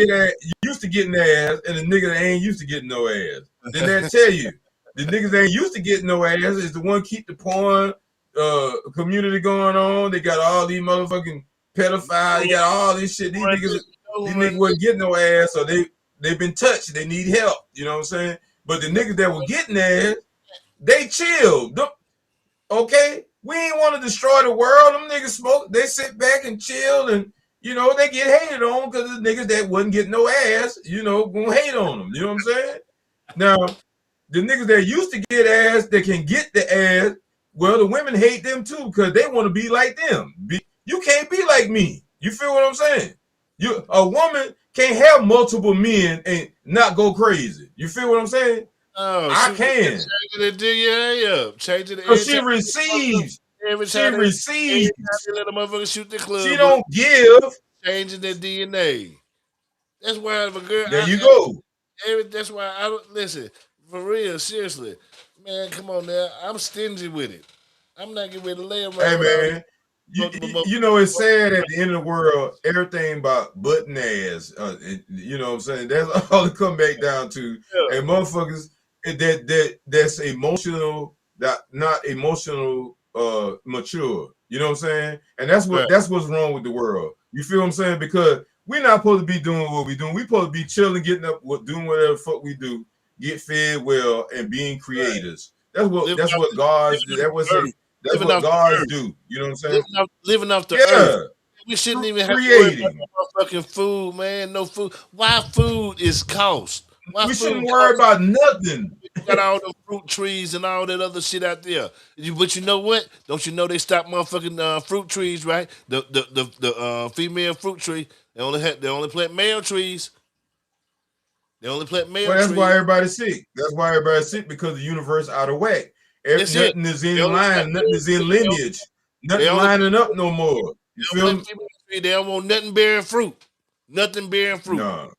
getting ass, and the nigga that ain't used to getting no ass. Then that tell you the niggas that ain't used to getting no ass is the one keep the porn community going on. They got all these motherfucking pedophiles. They got all this shit. These niggas wasn't getting no ass, so they've been touched. They need help. You know what I'm saying? But the niggas that were getting ass, they chilled. Okay, we ain't want to destroy the world. Them niggas smoke. They sit back and chill, and you know they get hated on because the niggas that wasn't getting no ass, you know, gonna hate on them. You know what I'm saying? Now, the niggas that used to get ass, that can get the ass, well, the women hate them too because they want to be like them. You can't be like me. You feel what I'm saying? A woman can't have multiple men and not go crazy. You feel what I'm saying? Oh, I can. Change it to your up. Change it. Because she receives. She receives. Let a motherfucker shoot the club. She don't give. Changing their DNA. That's why if a girl. There you go. That's why I don't listen. For real, seriously, man. Come on now. I'm stingy with it. I'm not getting ready to lay around. Hey man. You know, it's sad at the end of the world, everything about butt and ass. You know what I'm saying? That's all it come back down to. Yeah. And motherfuckers that's emotional, not emotional mature. You know what I'm saying? And that's what's wrong with the world. You feel what I'm saying? Because we're not supposed to be doing what we're doing. We're supposed to be chilling, getting up, doing whatever the fuck we do, get fed well, and being creators. That's what gods do. That's what gods do. You know what I'm saying? Living off the earth. We shouldn't even have to worry about no fucking food, man. No food. Why food is cost? We shouldn't worry about nothing. You got all the fruit trees and all that other shit out there. But you know what? Don't you know they stopped motherfucking fruit trees, right? The female fruit tree. They only plant male trees. They only plant male trees. That's why everybody's sick. That's why everybody's sick, because the universe out of whack. Nothing is in line. Nothing is in lineage. Nothing lining up no more. You feel me? They don't want nothing bearing fruit. Nothing bearing fruit. No.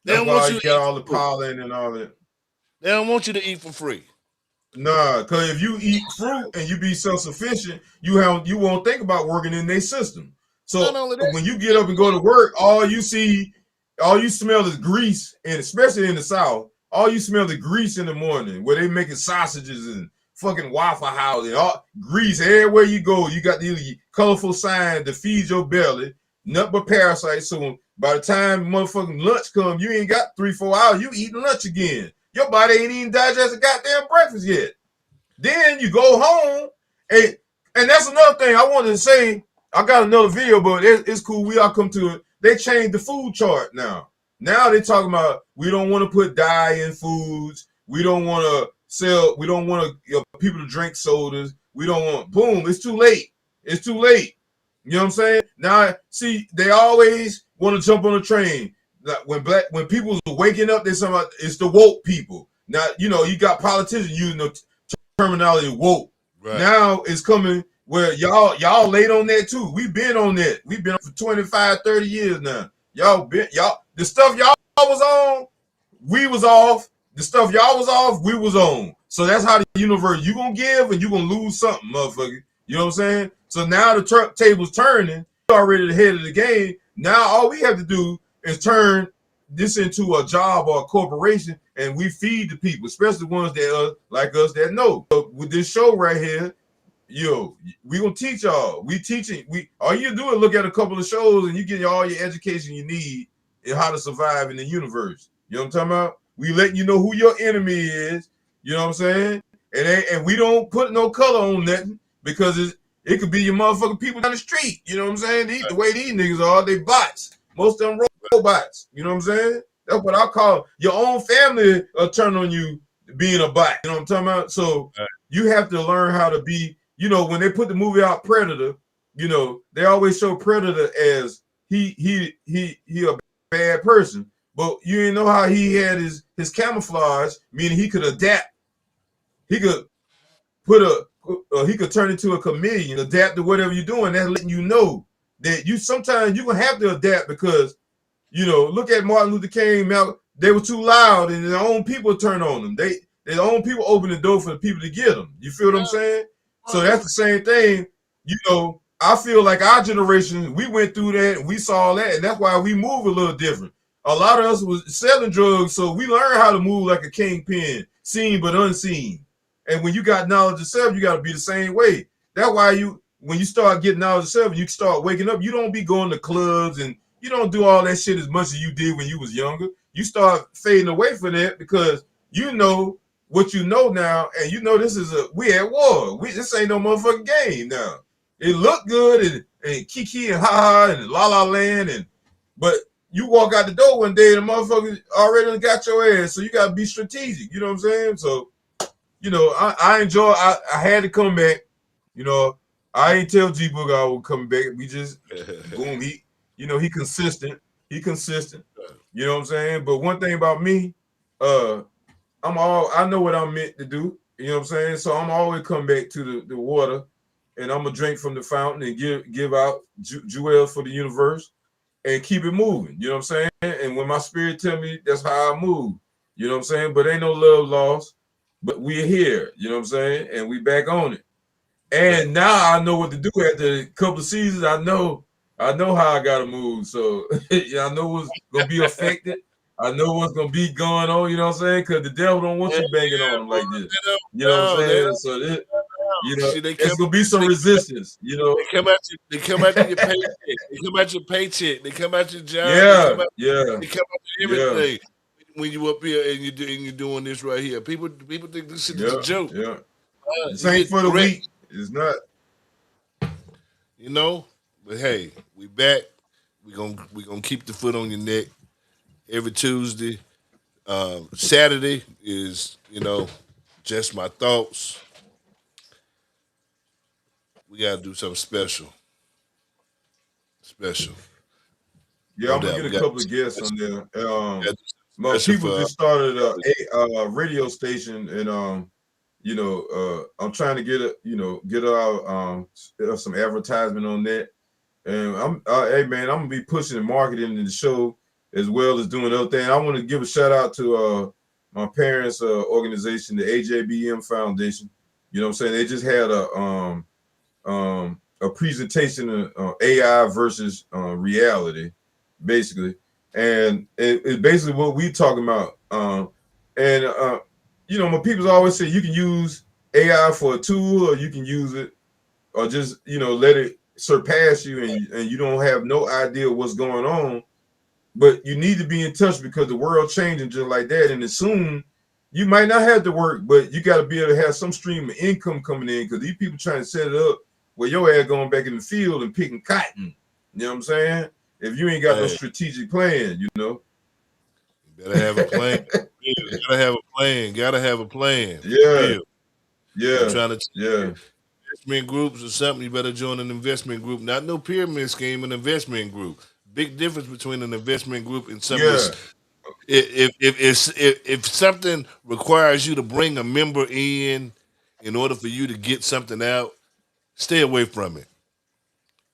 That's why you get all the pollen and all that. They don't want you to eat for free. Nah, because if you eat fruit and you be self-sufficient, you won't think about working in their system. So when you get up and go to work, all you smell is grease, and especially in the South, all you smell is grease in the morning, where they making sausages and fucking Waffle House and all grease everywhere you go. You got these colorful signs to feed your belly, nothing but parasites. So by the time motherfucking lunch comes, you ain't got 3-4 hours. You eating lunch again. Your body ain't even digested goddamn breakfast yet. Then you go home, and that's another thing I wanted to say. I got another video, but it's cool. We all come to it. They changed the food chart now. Now they talking about we don't want to put dye in foods. We don't want to sell. We don't want people to drink sodas. We don't want. Boom! It's too late. It's too late. You know what I'm saying? Now, see, they always want to jump on a train. When people are waking up, they're talking about it's the woke people. Now, you know, you got politicians using the terminology woke. Right. Now it's coming where y'all late on that too. We've been on that. We've been on for 25, 30 years now. The stuff y'all was on, we was off. The stuff y'all was off, we was on. So that's how the universe, you gonna give and you gonna lose something, motherfucker. You know what I'm saying? So now the table's turning. We're already ahead of the game. Now all we have to do is turn this into a job or a corporation, and we feed the people, especially the ones that are like us that know. So with this show right here, we gonna teach y'all. We teaching. All you do is look at a couple of shows and you get all your education you need in how to survive in the universe. You know what I'm talking about? We letting you know who your enemy is. You know what I'm saying? And we don't put no color on nothing, because it could be your motherfucking people down the street. You know what I'm saying? The way these niggas are, they bots. Most of them robots. You know what I'm saying? That's what I call your own family turn on you being a bot. You know what I'm talking about? So you have to learn how to be. You know, when they put the movie out Predator, you know, they always show Predator as he a bad person, but you didn't know how he had his camouflage, meaning he could adapt. He could he could turn into a chameleon, adapt to whatever you're doing. That's letting you know that sometimes you're gonna have to adapt, because, you know, look at Martin Luther King, they were too loud, and their own people turn on them. Their own people open the door for the people to get them. You feel what I'm saying? So that's the same thing. You know, I feel like our generation, we went through that, and we saw that, and that's why we move a little different. A lot of us was selling drugs, so we learned how to move like a kingpin, seen but unseen. And when you got knowledge of self, you got to be the same way. That's why when you start getting knowledge of self, you start waking up. You don't be going to clubs, and you don't do all that shit as much as you did when you was younger. You start fading away from that because you know what you know now, and you know this is we at war. This ain't no motherfucking game now. It looked good and kiki and ha ha and la la land but you walk out the door one day and the motherfucker already got your ass, so you gotta be strategic. You know what I'm saying? So, you know, I enjoy. I had to come back. You know, I ain't tell G Boog I would come back. We just boom. He consistent. He consistent. You know what I'm saying? But one thing about me, I know what I'm meant to do. You know what I'm saying? So I'm always come back to the water, and I'm gonna drink from the fountain and give out jewel for the universe and keep it moving. You know what I'm saying? And when my spirit tell me, that's how I move. You know what I'm saying? But ain't no love lost. But we're here. You know what I'm saying? And we back on it. And now I know what to do after a couple of seasons. I know how I gotta move. So yeah, I know what's gonna be affected. I know what's gonna be going on, you know what I'm saying? Because the devil don't want you banging on him like this. You know what I'm saying? So this, it's gonna be some resistance, you know. They come after your paycheck. They come at your paycheck. They come at your job. Yeah, they come after everything. When you up here and you're doing this right here, people think this shit is a joke. Yeah, this ain't for the weak. It's not. You know, but hey, we back. We gonna keep the foot on your neck every Tuesday. Saturday is just my thoughts. We gotta do something special. Yeah, I'm gonna get a couple of guests on there. My people just started a radio station, and I'm trying to get out some advertisement on that. And hey man, I'm gonna be pushing and marketing in the show as well as doing other things. I want to give a shout out to my parents' organization, the AJBM Foundation. You know what I'm saying? They just had a presentation of AI versus reality, basically, and it's basically what we talking about. My people always say you can use AI for a tool, or you can use it, or just let it surpass you, and you don't have no idea what's going on. But you need to be in touch because the world changing just like that, and soon you might not have to work, but you got to be able to have some stream of income coming in, because these people trying to set it up where your ass going back in the field and picking cotton. You know what I'm saying? If you ain't got no strategic plan, You better have a plan. Gotta have a plan. Yeah. I'm trying to investment groups or something. You better join an investment group. Not no pyramid scheme, an investment group. Big difference between an investment group and something. If something requires you to bring a member in order for you to get something out, stay away from it.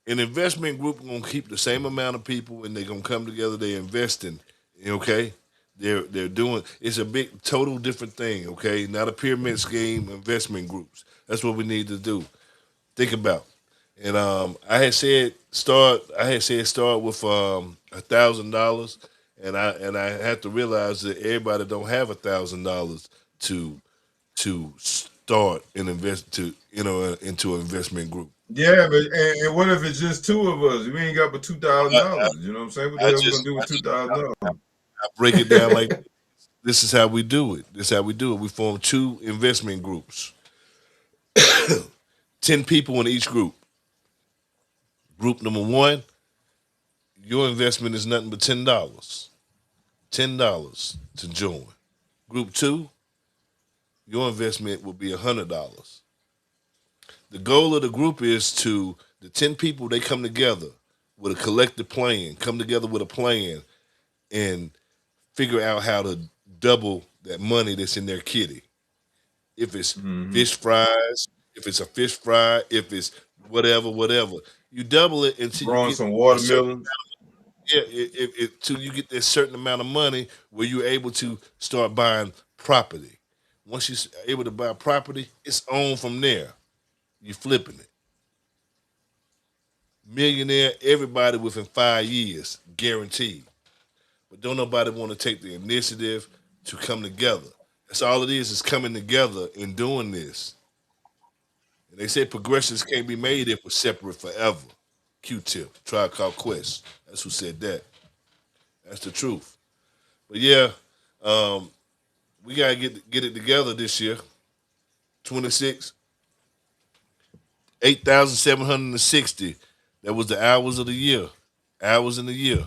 An investment group is gonna keep the same amount of people, and they're gonna come together. They're investing. Okay, they're doing. It's a big, total different thing. Okay, not a pyramid scheme. Investment groups. That's what we need to do. Think about. And I had said start with $1,000, and I had to realize that everybody don't have $1,000 to start and invest into an investment group. Yeah, but and what if it's just two of us? We ain't got but $2,000. You know what I'm saying? What the hell we gonna do with $2,000? I break it down like this is how we do it. We form 2 investment groups. 10 people in each group. Group number 1, your investment is nothing but $10. $10 to join. Group 2, your investment will be $100. The goal of the group is the 10 people, they come together with a collective plan, and figure out how to double that money that's in their kitty. If it's fish fries, if it's a fish fry, if it's whatever, you double it until growing some watermelons. Yeah, till you get that certain amount of money where you're able to start buying property. Once you're able to buy property, it's on from there. You're flipping it. Millionaire, everybody within 5 years, guaranteed. But don't nobody want to take the initiative to come together. That's all it is coming together and doing this. And they say progressions can't be made if we're separate forever. Q-Tip, Tribe Called Quest. That's who said that. That's the truth. But yeah, we gotta get it together this year. 26, 8,760. That was the hours of the year. Hours in the year.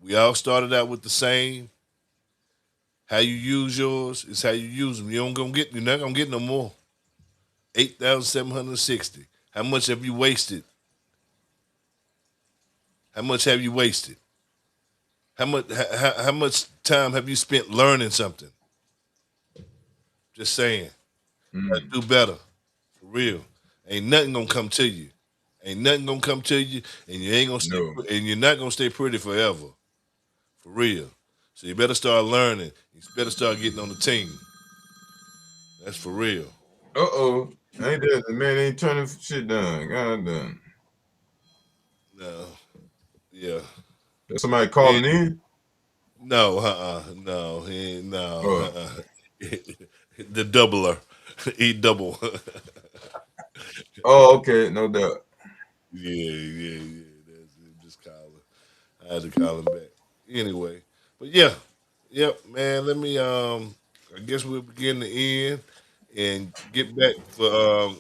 We all started out with the same. How you use yours is how you use them. You're not gonna get no more. 8,760. How much have you wasted? How much have you wasted? How much time have you spent learning something? Just saying. Gotta do better. For real. Ain't nothing gonna come to you. Ain't nothing gonna come to you, and you ain't gonna stay, and you're not gonna stay pretty forever. For real. So you better start learning. You better start getting on the team. That's for real. Uh-oh. Ain't that the man ain't turning shit down. God damn. No. Yeah. Somebody calling in? No, no, the doubler. He double. Oh, okay, no doubt. Yeah. That's just calling. I had to call him back. Anyway. But yeah. Yep, man. Let me I guess we'll begin the end and get back for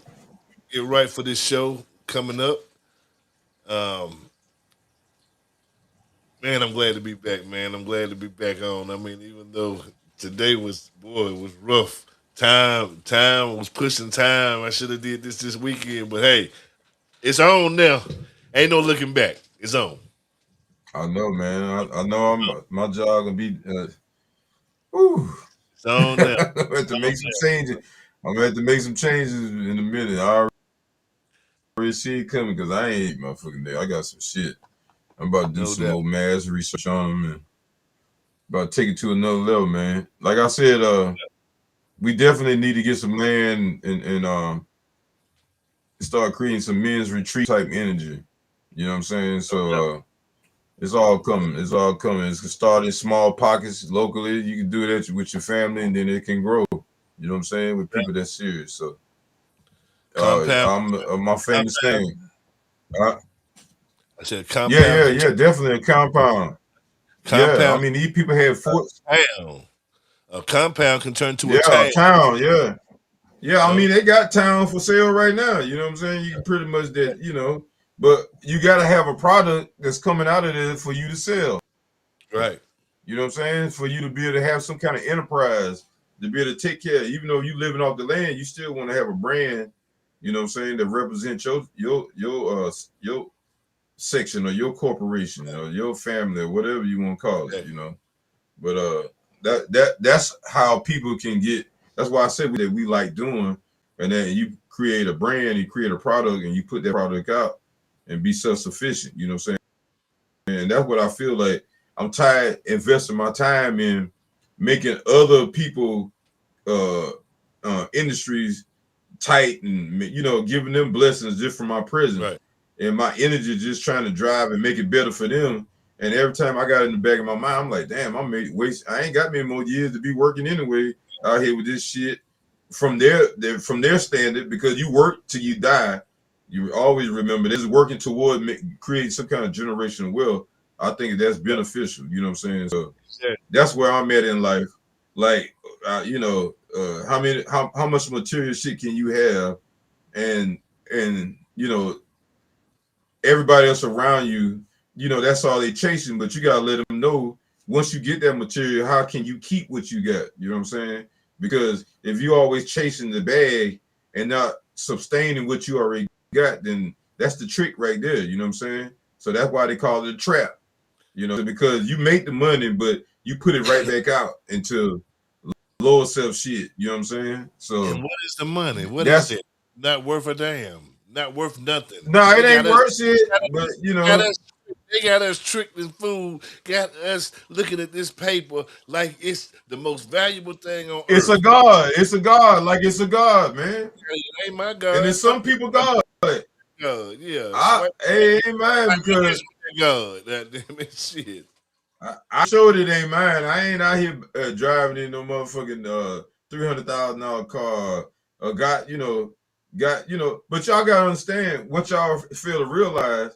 get right for this show coming up. Man, I'm glad to be back, man. I'm glad to be back on. I mean, even though today was rough. Time was pushing time. I should have did this weekend, but hey, it's on now. Ain't no looking back. It's on. I know, man. I know my job gonna be whew. It's on now. I'm gonna have to make some changes. I'm gonna have to make some changes in a minute. I already see it coming because I ain't motherfucking there. I got some shit. I'm about to do some more mass research on them and about to take it to another level, man. Like I said, we definitely need to get some land and start creating some men's retreat type energy. You know what I'm saying? So it's all coming. It's all coming. It's gonna start in small pockets locally. You can do that with your family, and then it can grow. You know what I'm saying? With people that's serious. So, my famous thing. I said compound. Yeah. Definitely a compound. Yeah, I mean these people have forts. A compound can turn to a town. Yeah. I mean they got town for sale right now. You know what I'm saying? You can pretty much that. But you got to have a product that's coming out of there for you to sell. Right. You know what I'm saying? For you to be able to have some kind of enterprise, to be able to take care. Even though you living off the land, you still want to have a brand, you know what I'm saying, that represents your section or your corporation or your family or whatever you want to call it, But that's how people can get. That's why I said that we like doing, and then you create a brand, you create a product, and you put that product out and be self-sufficient. You know what I'm saying? And that's what I feel like. I'm tired investing my time in making other people industries tight and giving them blessings just from my presence and my energy just trying to drive and make it better for them. And every time I got it in the back of my mind, I'm like, damn, I ain't got many more years to be working anyway out here with this shit from their standard, because you work till you die. You always remember this is working toward create some kind of generational wealth. I think that's beneficial. You know what I'm saying? So that's where I'm at in life. Like, how much material shit can you have, and everybody else around you, that's all they chasing. But you gotta let them know, once you get that material, how can you keep what you got? You know what I'm saying? Because if you always chasing the bag and not sustaining what you already got, then that's the trick right there. You know what I'm saying? So that's why they call it a trap. Because you make the money, but you put it right back out into lower self shit. You know what I'm saying? So, and what is the money? What is it? Not worth a damn. Not worth nothing. No, it ain't worth shit. But They got us tricked and fooled. Got us looking at this paper like it's the most valuable thing on It's earth. a God. It's a God. Like it's a God, man. It ain't my And God. there's some people God. God. Yeah. Hey, amen. Because God. That damn it shit. I showed it ain't mine. I ain't out here driving in no motherfucking $300,000 car. But y'all gotta understand what y'all fail to realize.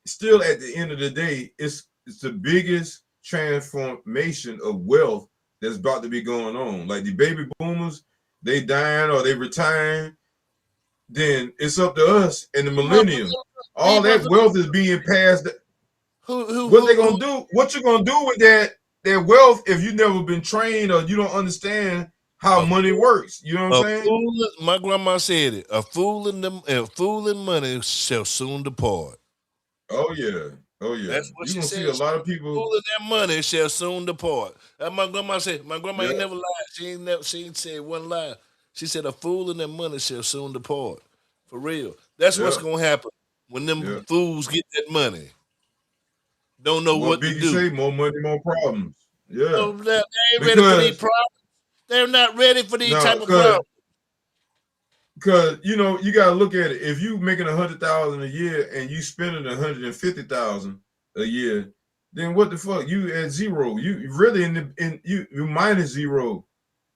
Still, at the end of the day, it's the biggest transformation of wealth that's about to be going on. Like the baby boomers, they dying or they retiring. Then it's up to us and the millennium. All that wealth is being passed. What they gonna do? What you gonna do with that wealth if you never been trained or you don't understand how money works? You know what I'm saying? My grandma said it. A fool in money shall soon depart. Oh yeah. Oh yeah. That's what You're she gonna said. see a lot of people. Fool in that money shall soon depart. That my grandma said. My grandma ain't Yeah. never lied. She ain't said one lie. She said a fool in that money shall soon depart. For real. That's what's Yeah. gonna happen when them Yeah. fools get that money. Don't know What what to Biggie do. say? More money, more problems. Yeah. Oh, they ain't ready for these Because problems. They're not ready for these no, type of problems. because you gotta look at it. If you making 100,000 a year and you spending 150,000 a year, then what the fuck? You at zero. You really you minus zero.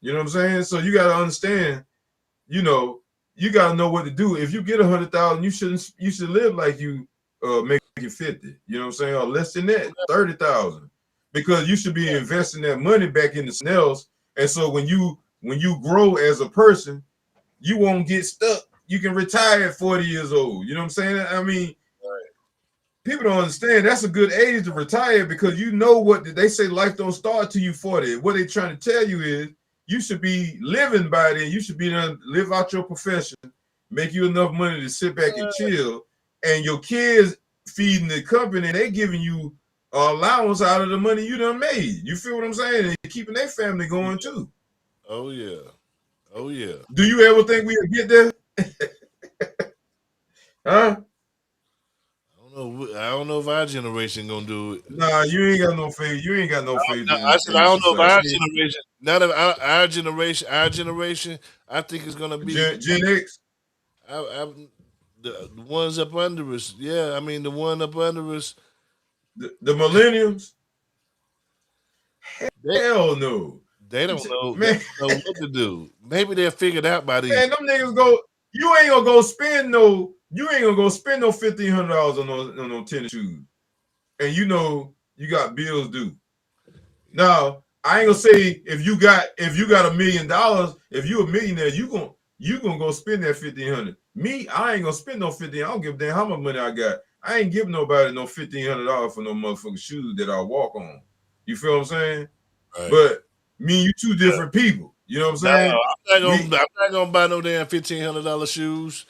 You know what I'm saying? So you gotta understand. You gotta know what to do. If you get 100,000, you should live like you making 50. You know what I'm saying? Or less than that, 30,000, because you should be investing that money back into something else. And so when you grow as a person, you won't get stuck. You can retire at 40 years old. You know what I'm saying? I mean, people don't understand that's a good age to retire because you know what they say life don't start till you 40. What they trying to tell you is you should be living by then. You should be done live out your profession, make you enough money to sit back and chill, and your kids feeding the company, they giving you allowance out of the money you done made. You feel what I'm saying? And keeping their family going too. Oh yeah. Oh yeah. Do you ever think we'll get there? Huh? I don't know if our generation gonna do it. Nah, you ain't got no faith. You ain't got no faith I said I in don't know if our society. generation. Not of our generation. I think it's gonna be Gen X. the ones up under us. Yeah, I mean the one up under us. The millenniums. They, Hell no. they don't know. Man, They don't know what to do. Maybe they're figured out by these. man, them niggas go. You ain't gonna go spend no. You ain't gonna go spend no $1,500 on no tennis shoes, and you got bills due. Now I ain't gonna say if you got $1 million, if you a millionaire, you gonna go spend that $1,500. Me, I ain't gonna spend no 15. I don't give a damn how much money I got. I ain't giving nobody no $1,500 for no motherfucking shoes that I walk on. You feel what I'm saying? Right. But me and you two different people. You know what I'm saying? I'm not gonna buy no damn $1,500 shoes.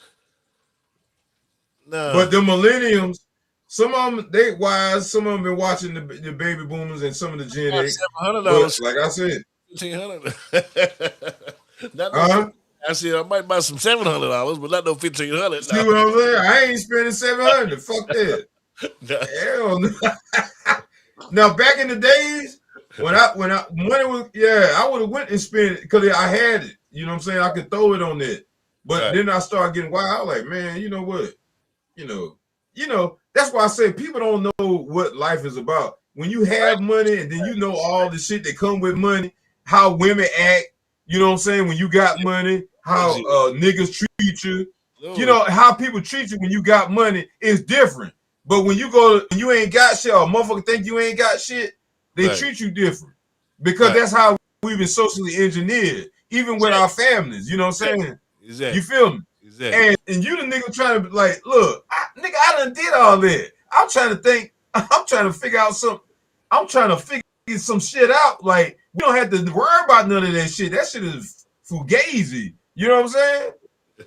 No. But the millenniums, some of them they wise. Some of them been watching the baby boomers and some of the Gen X. $700. Like I said, $1,500. I said I might buy some $700, but not no $1,500. See what I'm saying? I ain't spending $700. Fuck that. Hell no. Now back in the days when money was I would have went and spent it because I had it. You know what I'm saying? I could throw it on that. But then I started getting wild. I was like, man, you know what? That's why I say people don't know what life is about. When you have money and then you know all the shit that come with money, how women act, you know what I'm saying? When you got money, how niggas treat you, how people treat you when you got money is different. But when you ain't got shit, or motherfucker think you ain't got shit, they treat you different. Because that's how we've been socially engineered, even with our families, you know what I'm saying? Exactly. You feel me? Exactly. And you the nigga trying to be like, look, nigga, I done did all that. I'm trying to figure out I'm trying to figure some shit out. Like, we don't have to worry about none of that shit. That shit is fugazi. You know what I'm saying?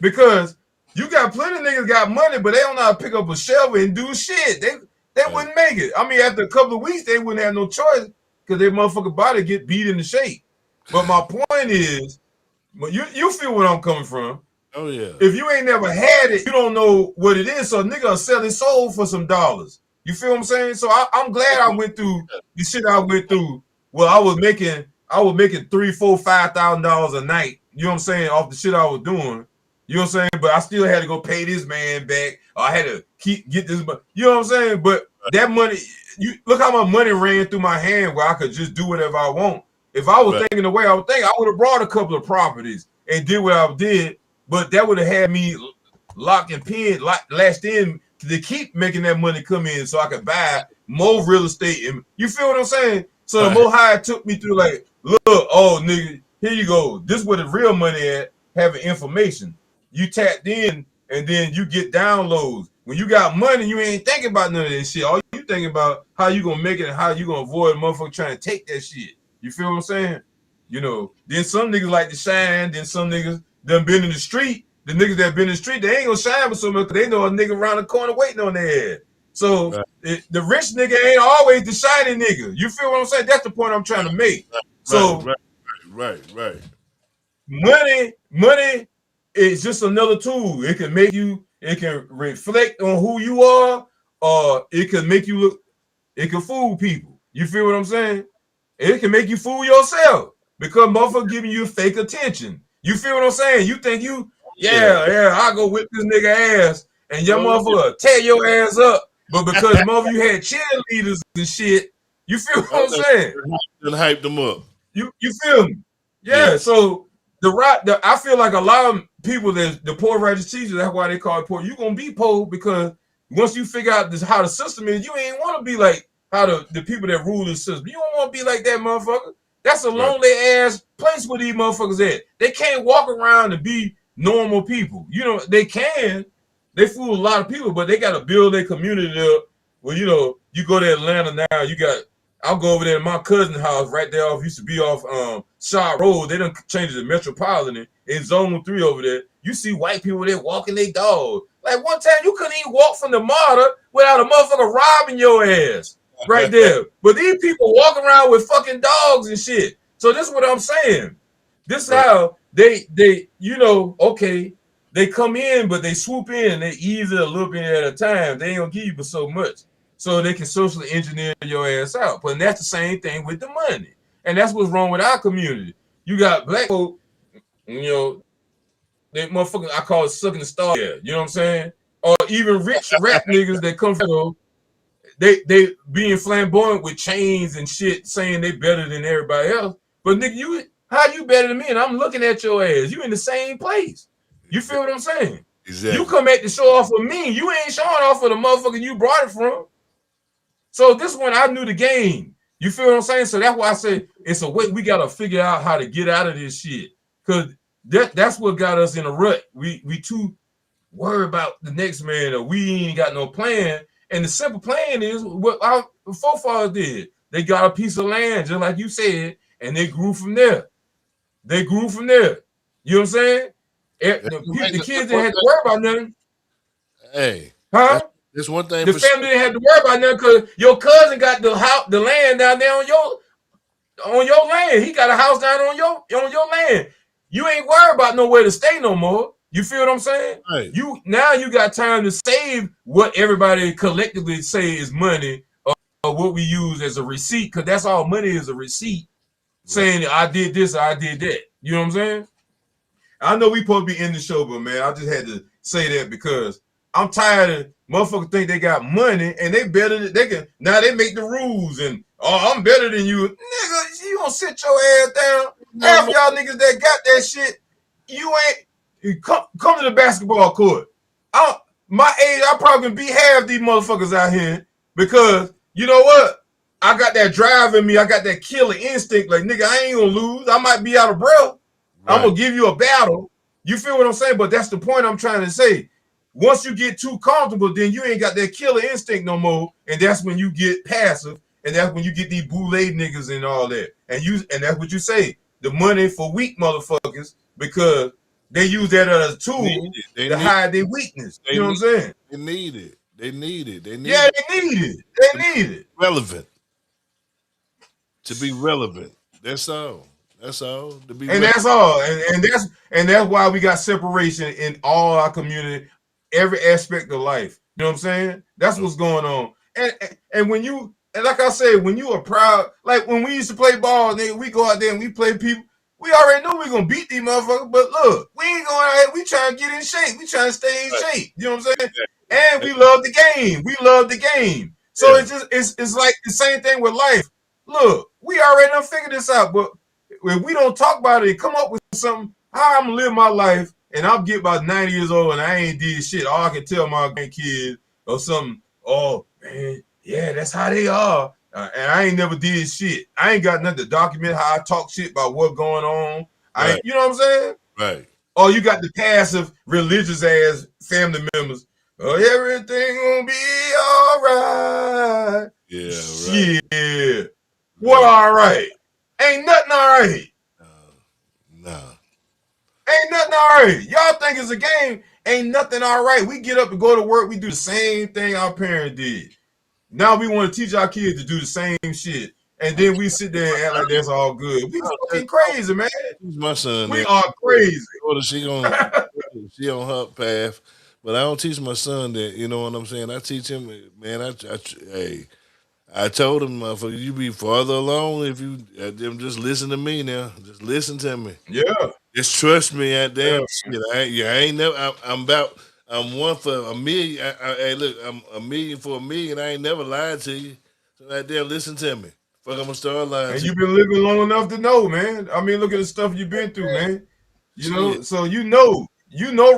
Because you got plenty of niggas got money, but they don't know how to pick up a shovel and do shit. They wouldn't make it. I mean, after a couple of weeks, they wouldn't have no choice because their motherfucking body get beat into shape. But my point is, you feel where I'm coming from. Oh yeah. If you ain't never had it, you don't know what it is. So nigga will sell his soul for some dollars. You feel what I'm saying? So I'm glad I went through the shit I went through. Well, I was making $3, $4, $5,000 a night. You know what I'm saying? Off the shit I was doing. You know what I'm saying? But I still had to go pay this man back. Or I had to get this. You know what I'm saying? But that money, you look how much money ran through my hand where I could just do whatever I want. If I was thinking the way I was thinking, I would have brought a couple of properties and did what I did. But that would have had me locked and pinned, lashed in to keep making that money come in so I could buy more real estate. And you feel what I'm saying? So the more high it took me through, like, look, oh, nigga, here you go. This is where the real money at, having information. You tapped in, and then you get downloads. When you got money, you ain't thinking about none of that shit. All you thinking about how you gonna make it and how you gonna avoid motherfucker trying to take that shit. You feel what I'm saying? You know, then some niggas like to shine, then some niggas done been in the street. The niggas that been in the street, they ain't gonna shine with so much because they know a nigga around the corner waiting on their head. So the rich nigga ain't always the shiny nigga. You feel what I'm saying? That's the point I'm trying to make. So right. Money is just another tool. It can make you, it can reflect on who you are, or it can make you look, it can fool people. You feel what I'm saying? It can make you fool yourself because motherfucker giving you fake attention. You feel what I'm saying? You think you, I'll go whip this nigga ass and your motherfucker tear your ass up. But because motherfucker you had cheerleaders and shit, you feel what I'm saying? And hype them up. You feel me? Yeah. So I feel like a lot of people that the poor righteous teachers, that's why they call it poor. You're gonna be poor because once you figure out how the system is, you ain't want to be like how the people that rule the system. You don't want to be like that motherfucker. That's a lonely ass place where these motherfuckers at. They can't walk around and be normal people. You know, they can. They fool a lot of people, but they got to build their community up. Well, you know, you go to Atlanta now, I'll go over there to my cousin's house right there used to be off Shaw Road. They done changed it to Metropolitan in Zone 3 over there. You see white people there walking their dog. Like one time you couldn't even walk from the MARTA without a motherfucker robbing your ass right there. But these people walk around with fucking dogs and shit. So this is what I'm saying. This is how they you know, okay, they come in, but they swoop in and they ease it a little bit at a time. They ain't gonna give you but so much. So they can socially engineer your ass out. But that's the same thing with the money. And that's what's wrong with our community. You got black folk, you know, they motherfucking, I call it sucking the star. Yeah, you know what I'm saying? Or even rich rap niggas that come from, they being flamboyant with chains and shit, saying they better than everybody else. But nigga, how you better than me? And I'm looking at your ass. You in the same place. You feel what I'm saying? Exactly. You come at the show off of me. You ain't showing off of the motherfucker you brought it from. So this one, I knew the game. You feel what I'm saying? So that's why I say it's a way we got to figure out how to get out of this shit. Because that's what got us in a rut. We too worried about the next man, or we ain't got no plan. And the simple plan is what our forefathers did. They got a piece of land, just like you said, and they grew from there. You know what I'm saying? The kids didn't have to worry about nothing. Hey. Huh? There's one thing. The family didn't have to worry about nothing because your cousin got the land down there on your land. He got a house down on your land. You ain't worried about nowhere to stay no more. You feel what I'm saying? Right. You got time to save what everybody collectively say is money, or what we use as a receipt, because that's all money is, a receipt saying I did this, I did that. You know what I'm saying? I know we supposed to be in the show, but man, I just had to say that because I'm tired of motherfuckers think they got money and they better than they can. Now they make the rules and I'm better than you. Nigga, you gonna sit your ass down. Half y'all niggas that got that shit, you come to the basketball court. My age, I probably can beat half these motherfuckers out here because you know what? I got that drive in me. I got that killer instinct. Like, nigga, I ain't gonna lose. I might be out of breath. Right. I'm gonna give you a battle. You feel what I'm saying? But that's the point I'm trying to say. Once you get too comfortable, then you ain't got that killer instinct no more, and that's when you get passive, and that's when you get these boule niggas and all that. And that's what you say, the money for weak motherfuckers, because they use that as a tool to hide their weakness. You know what I'm saying? They need it. Yeah, they need it. Relevant. To be relevant. That's all. That's all. To be relevant. That's all. And that's why we got separation in all our community. Every aspect of life. You know what I'm saying? That's what's going on. and when you, and like I said, when you are proud, like when we used to play ball, nigga, we go out there and we play people. We already knew we were gonna beat these motherfuckers, but look, we ain't going out here. We trying to get in shape. We trying to stay in shape. You know what I'm saying? And we love the game. We love the game. So it's just it's like the same thing with life. Look, we already done figured this out, but if we don't talk about it and come up with something, how I'm gonna live my life, and I'll get about 90 years old and I ain't did shit. All I can tell my grandkids or something, oh man, yeah, that's how they are. And I ain't never did shit. I ain't got nothing to document how I talk shit about what's going on. Right. You know what I'm saying? Right. Or you got the passive religious ass family members. Oh, everything gonna be all right. Yeah, shit. right. What all right? Ain't nothing all right. Nah. Ain't nothing all right. Y'all think it's a game. Ain't nothing all right. We get up and go to work. We do the same thing our parents did. Now we want to teach our kids to do the same shit. And then we sit there and act like that's all good. We fucking crazy, man. My son, we are crazy. She on her path, but I don't teach my son that. You know what I'm saying? I teach him, man. I told him, motherfucker, you be farther along if you just listen to me now. Just listen to me. Yeah. Just trust me. Damn shit. I ain't never. I'm one for a million. Hey, look, I'm a million for a million. I ain't never lied to you. So damn, listen to me. Fuck, I'm gonna start lying. And you've been living long enough to know, man. I mean, look at the stuff you've been through, man. You know, so you know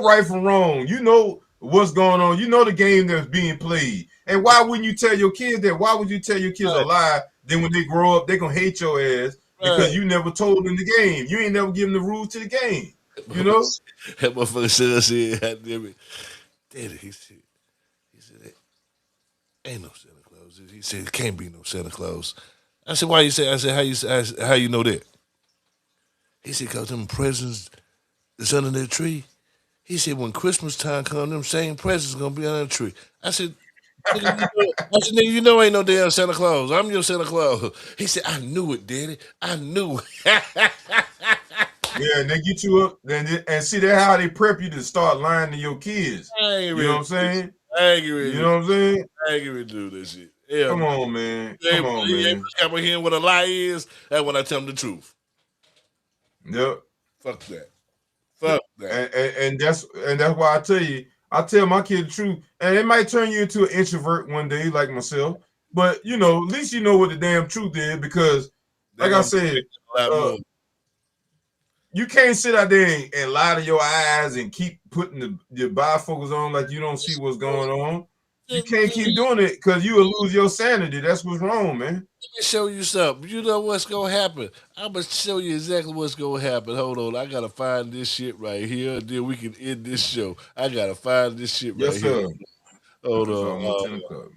right from wrong. You know what's going on. You know the game that's being played. And why wouldn't you tell your kids that? Why would you tell your kids a lie? Then when they grow up, they gonna hate your ass because you never told them the game. You ain't never given the rules to the game. You know? That motherfucker said, damn it. Daddy, he said, ain't no Santa Claus. He said, it can't be no Santa Claus. I said, why you say? I said, how you know that? He said, because them presents that's under that tree. He said, when Christmas time comes, them same presents gonna be under the tree. I said, nigga, you know ain't no damn Santa Claus. I'm your Santa Claus. He said, I knew it, Daddy. I knew it. Yeah, and they get you up, and see that's how they prep you to start lying to your kids. You know what I'm saying? You know what I'm saying? I ain't gonna do this shit. Yeah, Come on, man. Come on, man. Comprehend what a lie is. That's when I tell them the truth. Yep. Fuck that. Fuck that. And that's why I tell you, I tell my kid the truth, and it might turn you into an introvert one day, like myself. But you know, at least you know what the damn truth is, because, like I said, you can't sit out there and lie to your eyes and keep putting your bifocals on like you don't see what's going on. You can't keep doing it because you will lose your sanity. That's what's wrong, man. Let me show you something. You know what's gonna happen. I'm gonna show you exactly what's gonna happen. Hold on, I gotta find this shit right here, and then we can end this show. I gotta find this shit right here. Hold on.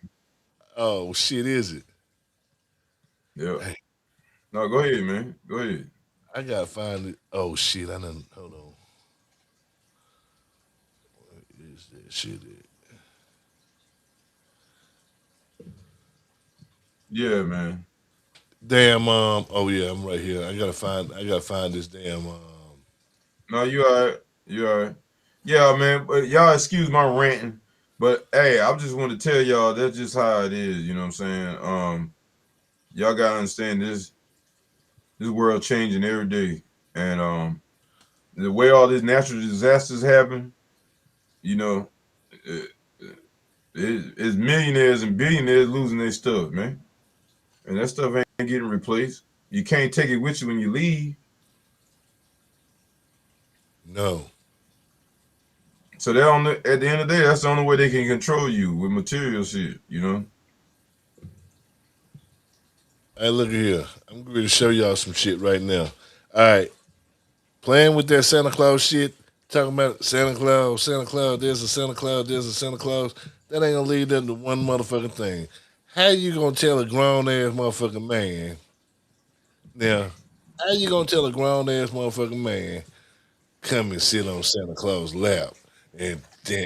Oh shit, is it? Yeah. Hey. No, go ahead, man. Go ahead. I gotta find it. Oh shit, I done. Hold on. Where is that shit at? Yeah, man. Damn. Oh yeah, I'm right here. I gotta find this damn. No, you all right. You all right. Yeah, man. But y'all excuse my ranting, but hey, I just want to tell y'all that's just how it is. You know what I'm saying? Y'all gotta understand this world changing every day, and the way all these natural disasters happen, you know, it's millionaires and billionaires losing their stuff, man. And that stuff ain't getting replaced. You can't take it with you when you leave. No. So at the end of the day, that's the only way they can control you, with material shit, you know? Hey, look at here. I'm going to show y'all some shit right now. All right. Playing with that Santa Claus shit, talking about Santa Claus, there's a Santa Claus, there's a Santa Claus. That ain't going to lead them to one motherfucking thing. How you going to tell a grown-ass motherfucking man? Now, how you going to tell a grown-ass motherfucking man, come and sit on Santa Claus' lap and tell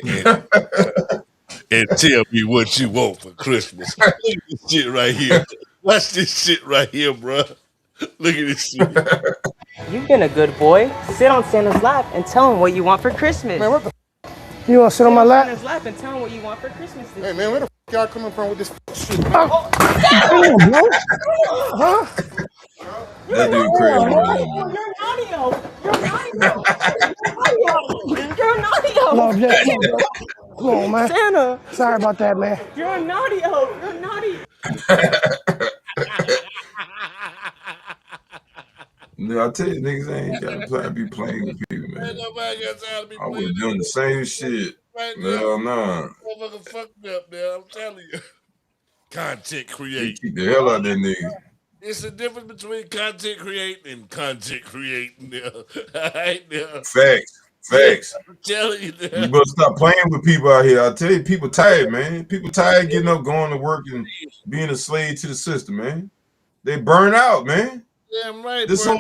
me what you want for Christmas? Look at this shit right here. Watch this shit right here, bro. Look at this shit. You've been a good boy. Sit on Santa's lap and tell him what you want for Christmas. Man, what the You want to sit on my lap? Santa's lap and tell him what you want for Christmas this Hey, man, where the y'all coming from with this shit? Damn, bro. Huh? That dude crazy, man. You're naughty-o. You're naughty-o. You're naughty-o. No, just come on, man. Santa. Sorry about that, man. You're a naughty-o. You're naughty. No, I tell you, niggas ain't got to be playing with people, man. Ain't nobody got time to be I playing was doing the same shit. right now. Hell no. Motherfucker fucked me up there. I'm telling you. Content They creating. keep the hell out of that nigga. It's the difference between content creating and content creating. Right now. Facts. I'm telling you. You better stop playing with people out here. I tell you, people tired, man. People tired getting up, going to work, and being a slave to the system, man. They burn out, man. Damn right. This whole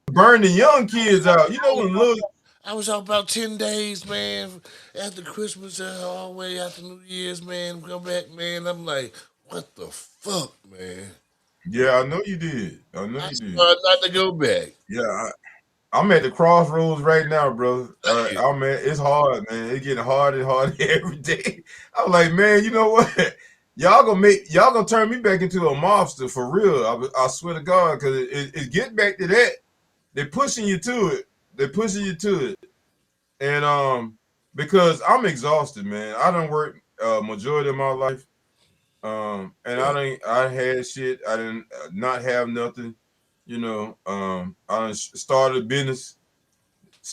burn the young kids out. You know when look. I was out about 10 days, man, after Christmas and all the way after New Year's, man. Come back, man. I'm like, what the fuck, man? Yeah, I know you did. I know you did. Not to go back. Yeah, I'm at the crossroads right now, bro. It's hard, man. It's getting harder and harder every day. I'm like, man, you know what? Y'all gonna turn me back into a mobster for real. I swear to God, because it get back to that. They're pushing you to it. And because I'm exhausted, man. I done worked majority of my life. And I had shit. I didn't not have nothing. You know, I done started a business.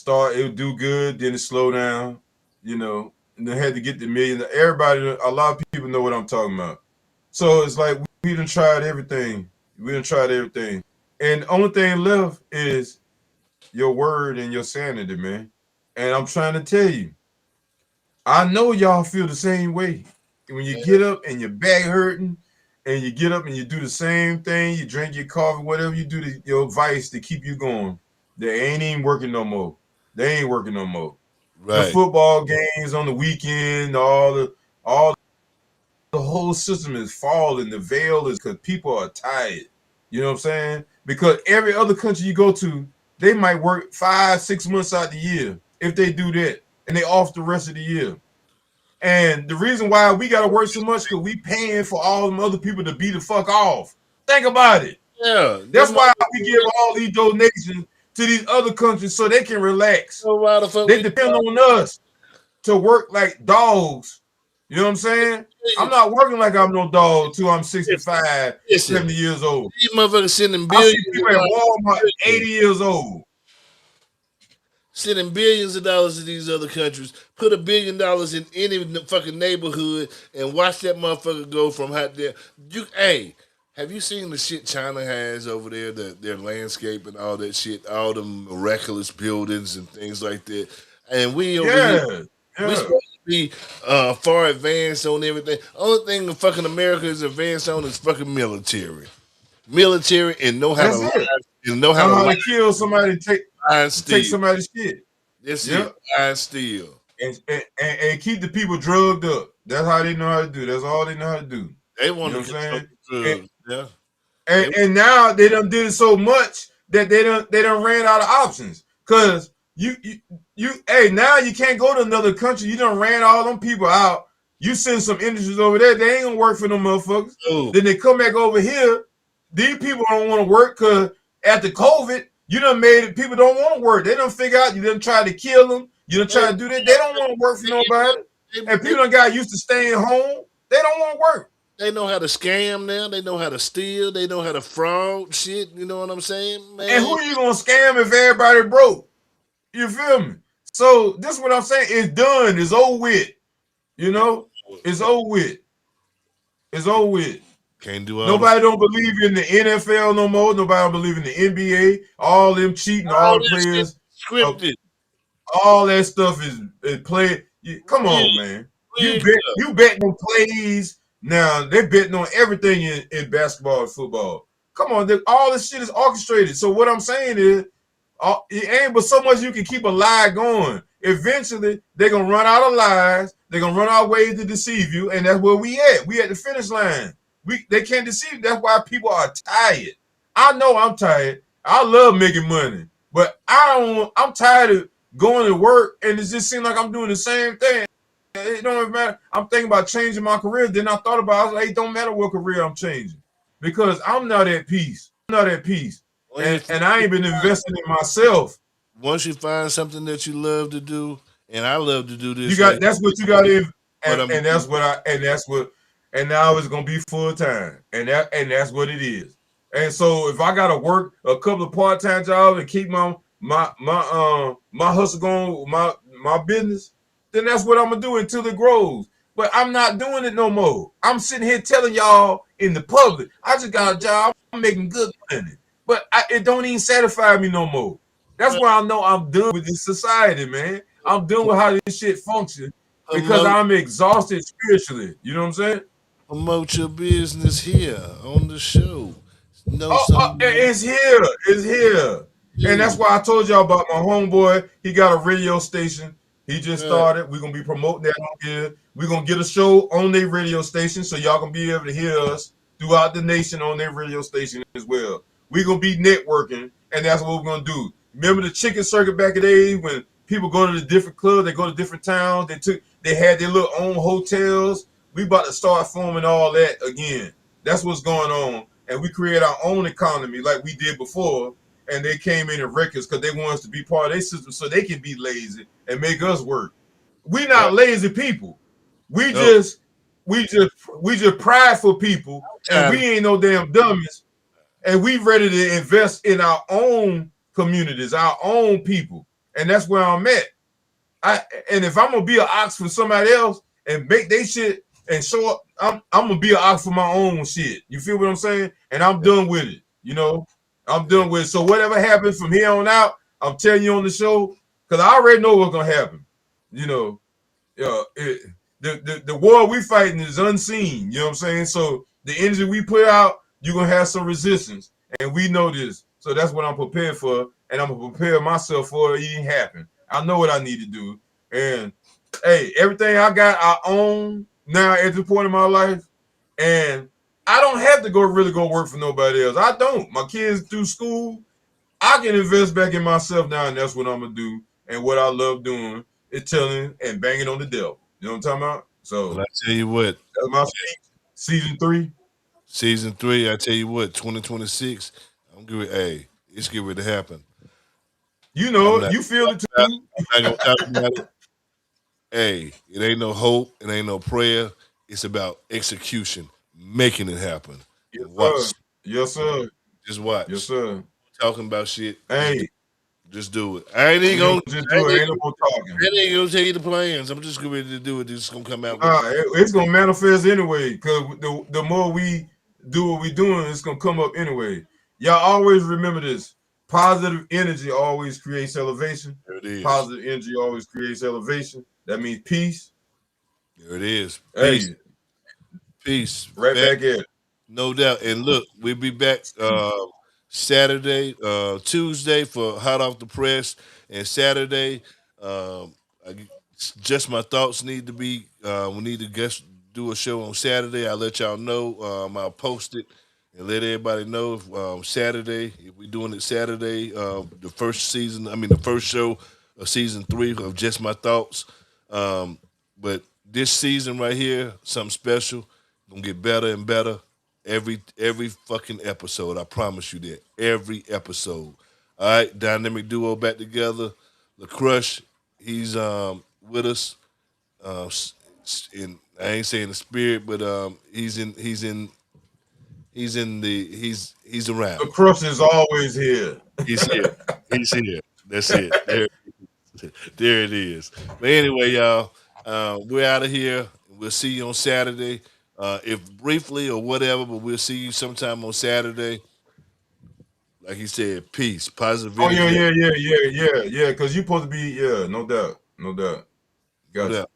It would do good, then it slow down. You know, and then had to get the million. A lot of people know what I'm talking about. So it's like we done tried everything. And the only thing left is your word and your sanity, man. And I'm trying to tell you, I know y'all feel the same way. When you get up and your back hurting, and you get up and you do the same thing, you drink your coffee, whatever you do to your vice to keep you going, they ain't even working no more. Right. The football games on the weekend, all the whole system is falling. The veil is because people are tired. You know what I'm saying? Because every other country you go to, they might work 5-6 months out the year if they do that, and they off the rest of the year. And the reason why we gotta work so much because we paying for all them other people to be the fuck off. Think about it. Yeah. That's why we give all these donations to these other countries so they can relax. They depend on us to work like dogs. You know what I'm saying? I'm not working like I'm no dog till I'm 65, 70 years old. These motherfuckers sending I billions. see people at Walmart 80 years old. Sending billions of dollars to these other countries. Put $1 billion in any fucking neighborhood and watch that motherfucker go from hot there. Hey, have you seen the shit China has over there, their landscape and all that shit, all the miraculous buildings and things like that? And we over here, we supposed to be far advanced on everything. Only thing the fucking America is advanced on is fucking military and know how to kill somebody, take somebody's shit. That's it. Lie and steal. And keep the people drugged up. That's how they know how to do. That's all they know how to do. They want to control drugs. Yeah. And now they done did it so much that they done ran out of options. Cause now you can't go to another country. You done ran all them people out. You send some industries over there, they ain't gonna work for them motherfuckers. Ooh. Then they come back over here. These people don't want to work because after COVID, you done made it. People don't want to work. They done figure out you done try to kill them. You done try to do that. They don't want to work for nobody. And people done got used to staying home. They don't want to work. They know how to scam now. They know how to steal. They know how to fraud shit. You know what I'm saying, man? And who are you gonna scam if everybody broke? You feel me? So this is what I'm saying. It's done. It's over with. You know, it's over with. It's over with. Can't do all Nobody don't believe in the NFL no more. Nobody don't believe in the NBA. All them cheating, all the players scripted. All that stuff is played. Come on, man. You betting on plays. Now they're betting on everything in basketball and football. Come on, all this shit is orchestrated. So what I'm saying is, it ain't but so much you can keep a lie going. Eventually, they're gonna run out of lies. They're gonna run out of ways to deceive you, and that's where we at. We at the finish line. They can't deceive. That's why people are tired. I know I'm tired. I love making money, but I'm tired of going to work, and it just seems like I'm doing the same thing. It don't even matter. I'm thinking about changing my career. Then I thought about it. I was like, it don't matter what career I'm changing because I'm not at peace. I'm not at peace. And I ain't been investing in myself. Once you find something that you love to do, and I love to do this, You got that's what you got in, What and and now it's gonna be full time, and that's what it is. And so if I gotta work a couple of part time jobs and keep my hustle going, my business, then that's what I'm gonna do until it grows. But I'm not doing it no more. I'm sitting here telling y'all in the public, I just got a job, I'm making good money, but it don't even satisfy me no more. That's why I know I'm done with this society, man. I'm done with how this shit functions because I'm exhausted spiritually. You know what I'm saying? Promote your business here on the show. It's here. It's here. And that's why I told y'all about my homeboy. He got a radio station. He just started. We're going to be promoting that on here. We're going to get a show on their radio station so y'all can be able to hear us throughout the nation on their radio station as well. We're going to be networking, and that's what we're going to do. Remember the chicken circuit back in the day when people go to the different clubs, they go to different towns, they had their little own hotels. We about to start forming all that again. That's what's going on. And we create our own economy like we did before. And they came in and wrecked us because they want us to be part of their system so they can be lazy and make us work. We not lazy people. We just prideful people, and we ain't no damn dummies. And we ready to invest in our own communities, our own people. And that's where I'm at. And if I'm gonna be an ox for somebody else and make they shit and show up, I'm gonna be an ox for my own shit. You feel what I'm saying? And I'm done with it. You know, I'm done with it. So whatever happens from here on out, I'm telling you on the show, because I already know what's gonna happen. You know, the war we fighting is unseen. You know what I'm saying? So the energy we put out, you're gonna have some resistance, and we know this. So that's what I'm prepared for, and I'm gonna prepare myself for it even happen. I know what I need to do, and hey, everything I got, I own now at this point in my life, and I don't have to really go work for nobody else. I don't. My kids through school, I can invest back in myself now, and that's what I'm gonna do. And what I love doing is telling and banging on the devil. You know what I'm talking about? So well, I tell you what, that's my season 3. Season 3, I tell you what, 2026, I'm good. Hey, it's getting ready to happen. You know, you feel it too. I'm not gonna talk about it. Hey, it ain't no hope, it ain't no prayer. It's about execution, making it happen. Yes, watch. sir. Yes, sir. Just watch. Yes, sir. Talking about shit. Hey, just do it. I ain't even gonna just do it. Ain't no more talking. I ain't gonna tell you the plans. I'm just ready to do it. It's gonna come out. It's gonna manifest anyway. Because the more we do what we doing, it's gonna come up anyway. Y'all always remember this. Positive energy always creates elevation. There it is. Positive energy always creates elevation. That means peace. There it is. Peace. Hey, peace. Right back at it. No doubt. And look, we'll be back Saturday, Tuesday for Hot Off the Press, and Saturday, just my thoughts need to be. We need to do a show on Saturday. I'll let y'all know. I'll post it and let everybody know if Saturday, if we're doing it Saturday, the first show of season 3 of Just My Thoughts. But this season right here, something special, gonna get better and better every fucking episode. I promise you that. Every episode. All right, dynamic duo back together. The Crush, he's with us. In I ain't saying the spirit, but he's around. The Crush is always here. He's here. He's here. That's it. There it is. But anyway, y'all, we're out of here. We'll see you on Saturday. If briefly or whatever, but we'll see you sometime on Saturday. Like he said, peace, positive energy. Oh yeah. Because you're supposed to be, no doubt. Gotcha. No doubt.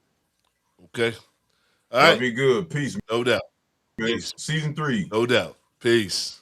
Okay. All That'll right. be good. Peace. No doubt. Peace. Season 3. No doubt. Peace.